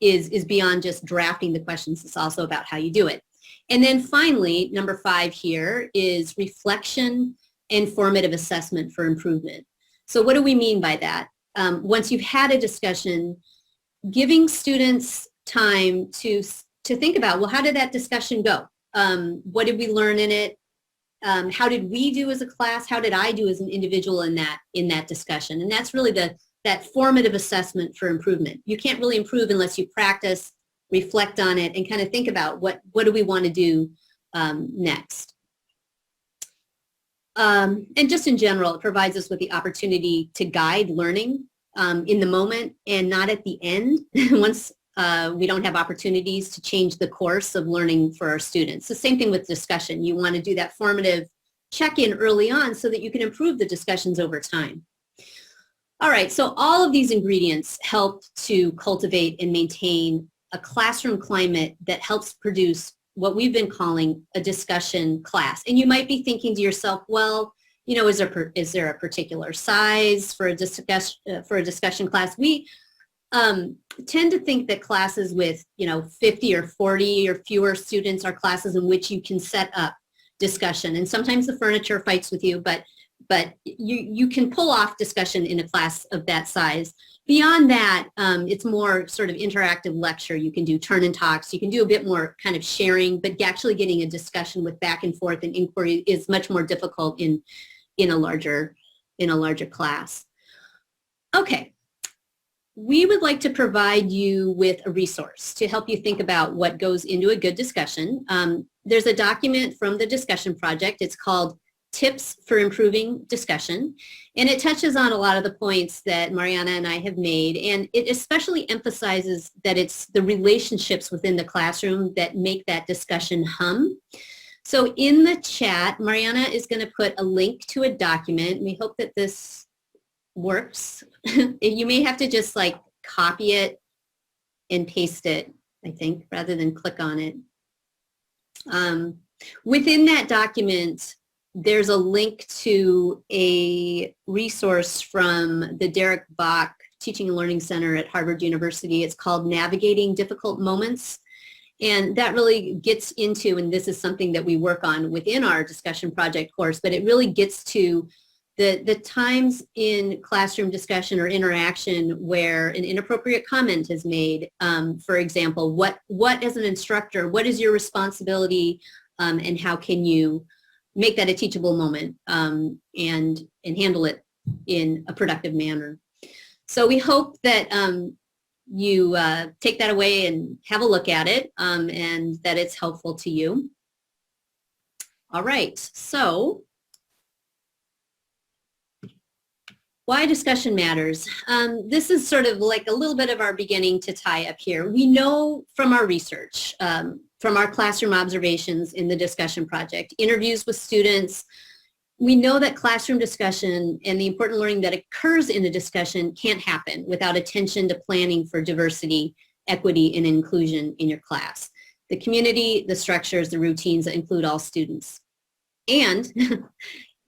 is beyond just drafting the questions. It's also about how you do it. And then finally, number 5 here is reflection and formative assessment for improvement. So what do we mean by that? Once you've had a discussion, giving students time to think about, well, how did that discussion go? What did we learn in it? How did we do as a class? How did I do as an individual in that discussion? And that's really that formative assessment for improvement. You can't really improve unless you practice, reflect on it, and kind of think about what do we want to do next. And just in general, it provides us with the opportunity to guide learning in the moment and not at the end once we don't have opportunities to change the course of learning for our students. The same thing with discussion. You want to do that formative check-in early on so that you can improve the discussions over time. All right, so all of these ingredients help to cultivate and maintain a classroom climate that helps produce what we've been calling a discussion class. And you might be thinking to yourself, well, you know, is there a particular size for a discussion class? We tend to think that classes with, 50 or 40 or fewer students are classes in which you can set up discussion. And sometimes the furniture fights with you, but you can pull off discussion in a class of that size. Beyond that, it's more sort of interactive lecture. You can do turn and talks. You can do a bit more kind of sharing, but actually getting a discussion with back and forth and inquiry is much more difficult in a larger class. Okay. We would like to provide you with a resource to help you think about what goes into a good discussion. There's a document from the discussion project. It's called Tips for Improving Discussion, and it touches on a lot of the points that Mariana and I have made, and it especially emphasizes that it's the relationships within the classroom that make that discussion hum. So in the chat, Mariana is going to put a link to a document. We hope that this works. You may have to just like copy it and paste it, I think, rather than click on it. Within that document, there's a link to a resource from the Derek Bach Teaching and Learning Center at Harvard University. It's called Navigating Difficult Moments. And that really gets into, and this is something that we work on within our discussion project course, but it really gets to the times in classroom discussion or interaction where an inappropriate comment is made. For example, what as an instructor, what is your responsibility, and how can you make that a teachable moment and handle it in a productive manner. So we hope that you take that away and have a look at it and that it's helpful to you. All right, so why discussion matters. This is sort of like a little bit of our beginning to tie up here. We know from our research, from our classroom observations in the discussion project, interviews with students, we know that classroom discussion and the important learning that occurs in a discussion can't happen without attention to planning for diversity, equity, and inclusion in your class. The community, the structures, the routines that include all students. And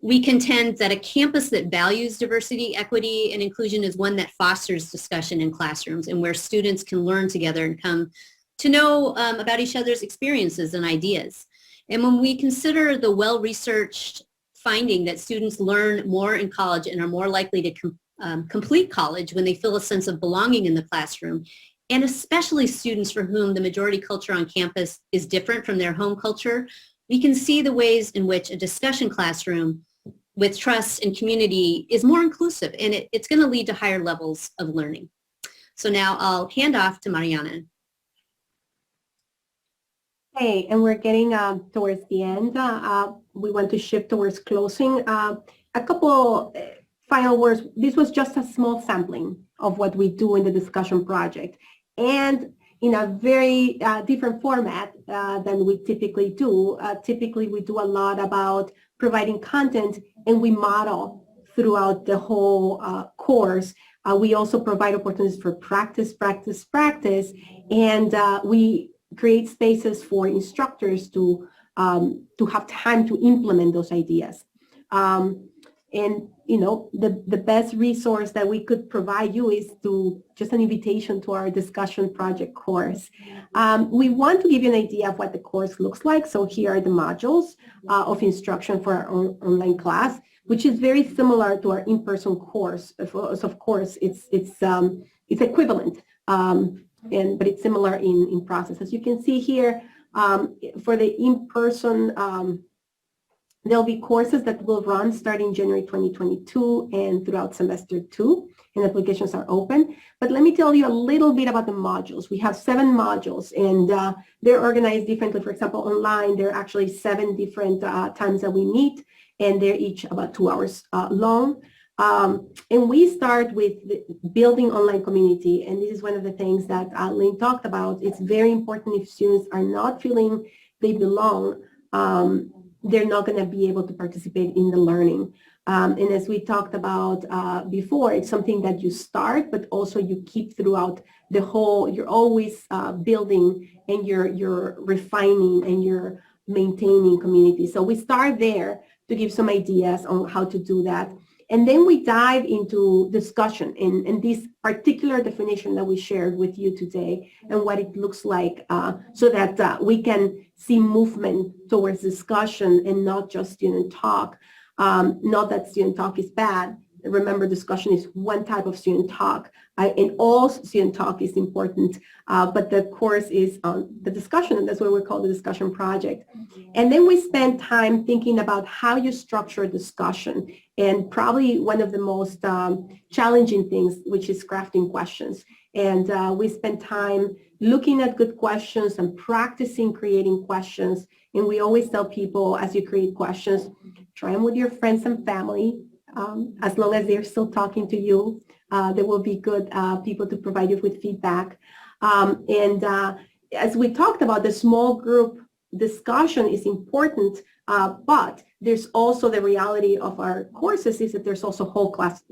we contend that a campus that values diversity, equity, and inclusion is one that fosters discussion in classrooms and where students can learn together and come to know about each other's experiences and ideas. And when we consider the well-researched finding that students learn more in college and are more likely to complete college when they feel a sense of belonging in the classroom, and especially students for whom the majority culture on campus is different from their home culture, we can see the ways in which a discussion classroom with trust and community is more inclusive, and it's going to lead to higher levels of learning. So now I'll hand off to Mariana. Hey, and we're getting towards the end. We want to shift towards closing. A couple final words. This was just a small sampling of what we do in the discussion project, and in a very different format than we typically do. Typically, we do a lot about providing content, and we model throughout the whole course. We also provide opportunities for practice, and we create spaces for instructors to have time to implement those ideas. And the best resource that we could provide you is just an invitation to our discussion project course. We want to give you an idea of what the course looks like. So here are the modules of instruction for our online class, which is very similar to our in-person course. Of course, it's equivalent. But it's similar in process. As you can see here, for the in-person, there'll be courses that will run starting January 2022 and throughout semester 2. and applications are open. But let me tell you a little bit about the modules. We have 7 modules, and they're organized differently. For example, online, there are actually 7 different times that we meet, and they're each about 2 hours long. And we start with building online community, and this is one of the things that Lynn talked about. It's very important if students are not feeling they belong, they're not going to be able to participate in the learning. And as we talked about before, it's something that you start, but also you keep throughout the whole, you're always building and you're refining and you're maintaining community. So we start there to give some ideas on how to do that. And then we dive into discussion in this particular definition that we shared with you today and what it looks like so that we can see movement towards discussion and not just student talk. Not that student talk is bad. Remember, discussion is one type of student talk, and all student talk is important, but the course is on the discussion, and that's what we call the discussion project. And then we spend time thinking about how you structure discussion, and probably one of the most challenging things, which is crafting questions. And we spend time looking at good questions and practicing creating questions. And we always tell people, as you create questions, try them with your friends and family. As long as they're still talking to you, there will be good people to provide you with feedback. And as we talked about, the small group discussion is important, but there's also the reality of our courses is that there's also whole class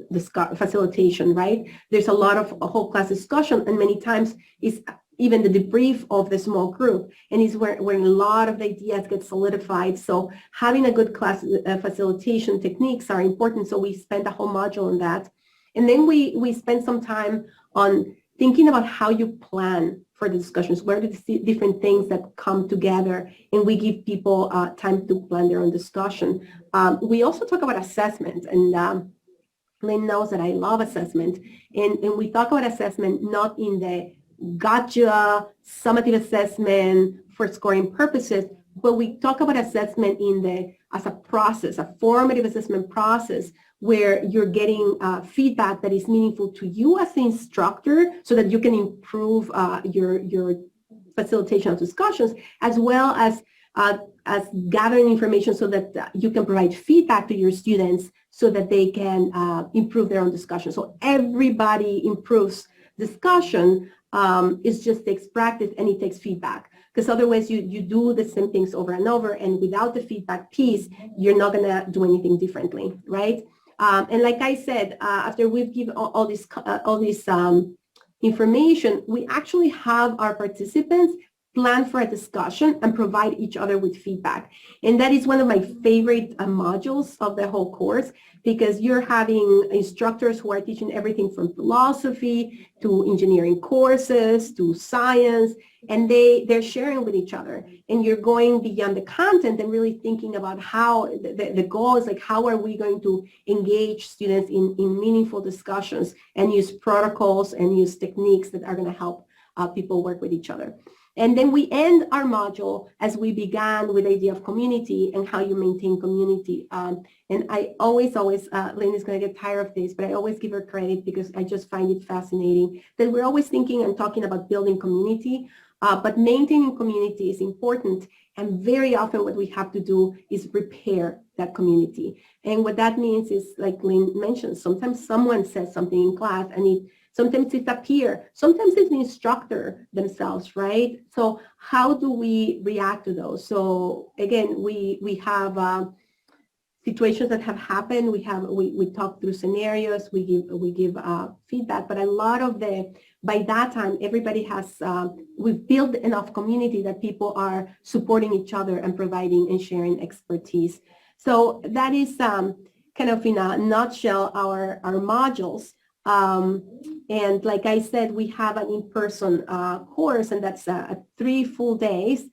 facilitation, right? There's a lot of whole class discussion, and many times is even the debrief of the small group, and is where a lot of the ideas get solidified. So having a good class facilitation techniques are important, so we spend a whole module on that. And then we spend some time on thinking about how you plan for the discussions, where are the different things that come together, and we give people time to plan their own discussion. We also talk about assessment, and Lynn knows that I love assessment, and we talk about assessment not in the gotcha summative assessment for scoring purposes, but we talk about assessment as a process, a formative assessment process, where you're getting feedback that is meaningful to you as the instructor so that you can improve your facilitation of discussions, as well as gathering information so that you can provide feedback to your students so that they can improve their own discussion. So everybody improves discussion. It just takes practice and it takes feedback, because otherwise you do the same things over and over, and without the feedback piece, you're not going to do anything differently, right? And like I said, after we've given all this information, we actually have our participants plan for a discussion and provide each other with feedback. And that is one of my favorite modules of the whole course, because you're having instructors who are teaching everything from philosophy to engineering courses to science, and they're sharing with each other. And you're going beyond the content and really thinking about how the goal is, like, how are we going to engage students in meaningful discussions and use protocols and use techniques that are going to help people work with each other. And then we end our module as we began with the idea of community and how you maintain community. And I always, Lynn is going to get tired of this, but I always give her credit because I just find it fascinating that we're always thinking and talking about building community, but maintaining community is important. And very often what we have to do is repair that community. And what that means is, like Lynn mentioned, sometimes someone says something in class and sometimes it's a peer, sometimes it's the instructor themselves, right? So how do we react to those? So again, we have situations that have happened. We talk through scenarios. We give feedback, but a lot of by that time, everybody has we've built enough community that people are supporting each other and providing and sharing expertise. So that is kind of in a nutshell our modules. And like I said, we have an in-person course, and that's 3 full days.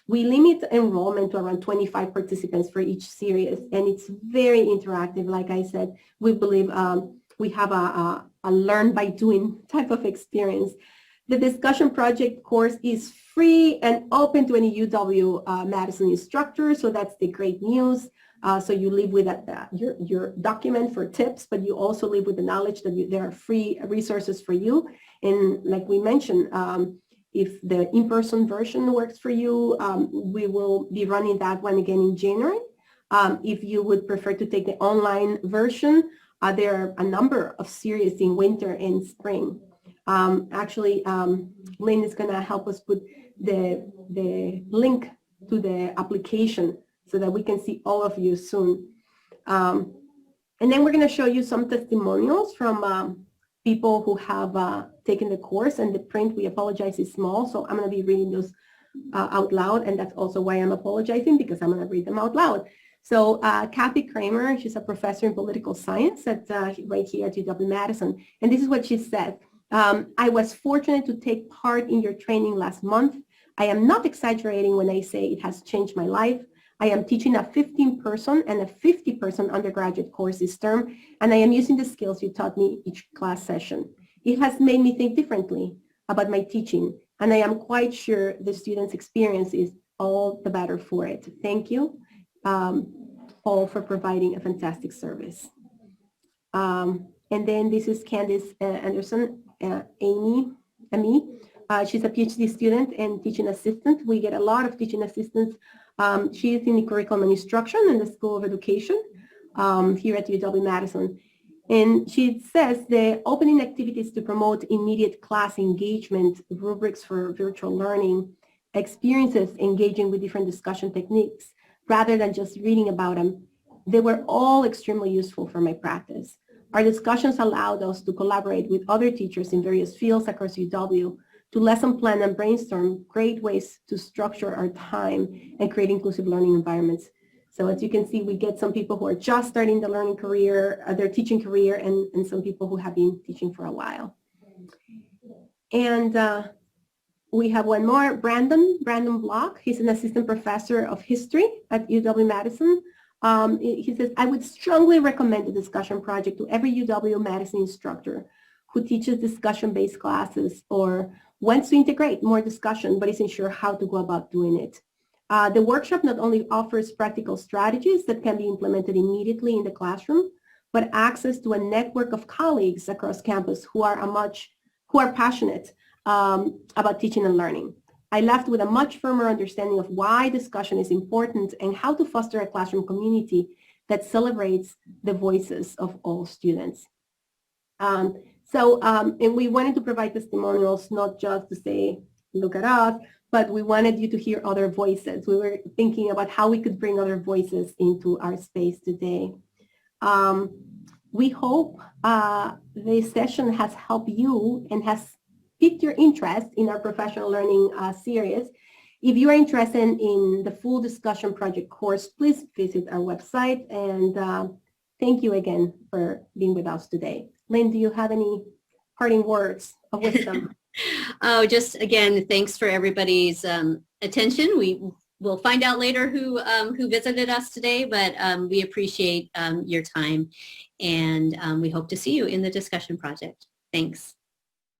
We limit enrollment to around 25 participants for each series, and it's very interactive. Like I said, we believe we have a learn by doing type of experience. The discussion project course is free and open to any UW-Madison instructor, so that's the great news. So you leave with your document for tips, but you also leave with the knowledge that there are free resources for you. And like we mentioned, if the in-person version works for you, we will be running that one again in January. If you would prefer to take the online version, there are a number of series in winter and spring. Actually, Lynn is going to help us put the link to the application so that we can see all of you soon. And then we're going to show you some testimonials from people who have taken the course, and the print, we apologize, is small, so I'm going to be reading those out loud, and that's also why I'm apologizing, because I'm going to read them out loud. So Kathy Kramer, she's a professor in political science at right here at UW-Madison, and this is what she said. I was fortunate to take part in your training last month. I am not exaggerating when I say it has changed my life. I am teaching a 15-person and a 50-person undergraduate course this term, and I am using the skills you taught me each class session. It has made me think differently about my teaching, and I am quite sure the students' experience is all the better for it. Thank you, all, for providing a fantastic service. And then this is Candice Anderson, Amy. She's a PhD student and teaching assistant. We get a lot of teaching assistants. She is in the curriculum and instruction in the School of Education here at UW-Madison. And she says the opening activities to promote immediate class engagement, rubrics for virtual learning, experiences engaging with different discussion techniques, rather than just reading about them, they were all extremely useful for my practice. Our discussions allowed us to collaborate with other teachers in various fields across UW to lesson plan and brainstorm great ways to structure our time and create inclusive learning environments. So as you can see, we get some people who are just starting the learning career, their teaching career, and some people who have been teaching for a while. And we have one more, Brandon Block. He's an assistant professor of history at UW-Madison. He says, I would strongly recommend the discussion project to every UW-Madison instructor who teaches discussion-based classes or wants to integrate more discussion but isn't sure how to go about doing it. The workshop not only offers practical strategies that can be implemented immediately in the classroom, but access to a network of colleagues across campus who are passionate about teaching and learning. I left with a much firmer understanding of why discussion is important and how to foster a classroom community that celebrates the voices of all students. And we wanted to provide testimonials, not just to say, look at us, but we wanted you to hear other voices. We were thinking about how we could bring other voices into our space today. We hope this session has helped you and has piqued your interest in our professional learning series. If you are interested in the full discussion project course, please visit our website, and thank you again for being with us today. Lynn, do you have any parting words of wisdom? Oh, just again, thanks for everybody's attention. We will find out later who visited us today, but we appreciate your time, and we hope to see you in the discussion project. Thanks.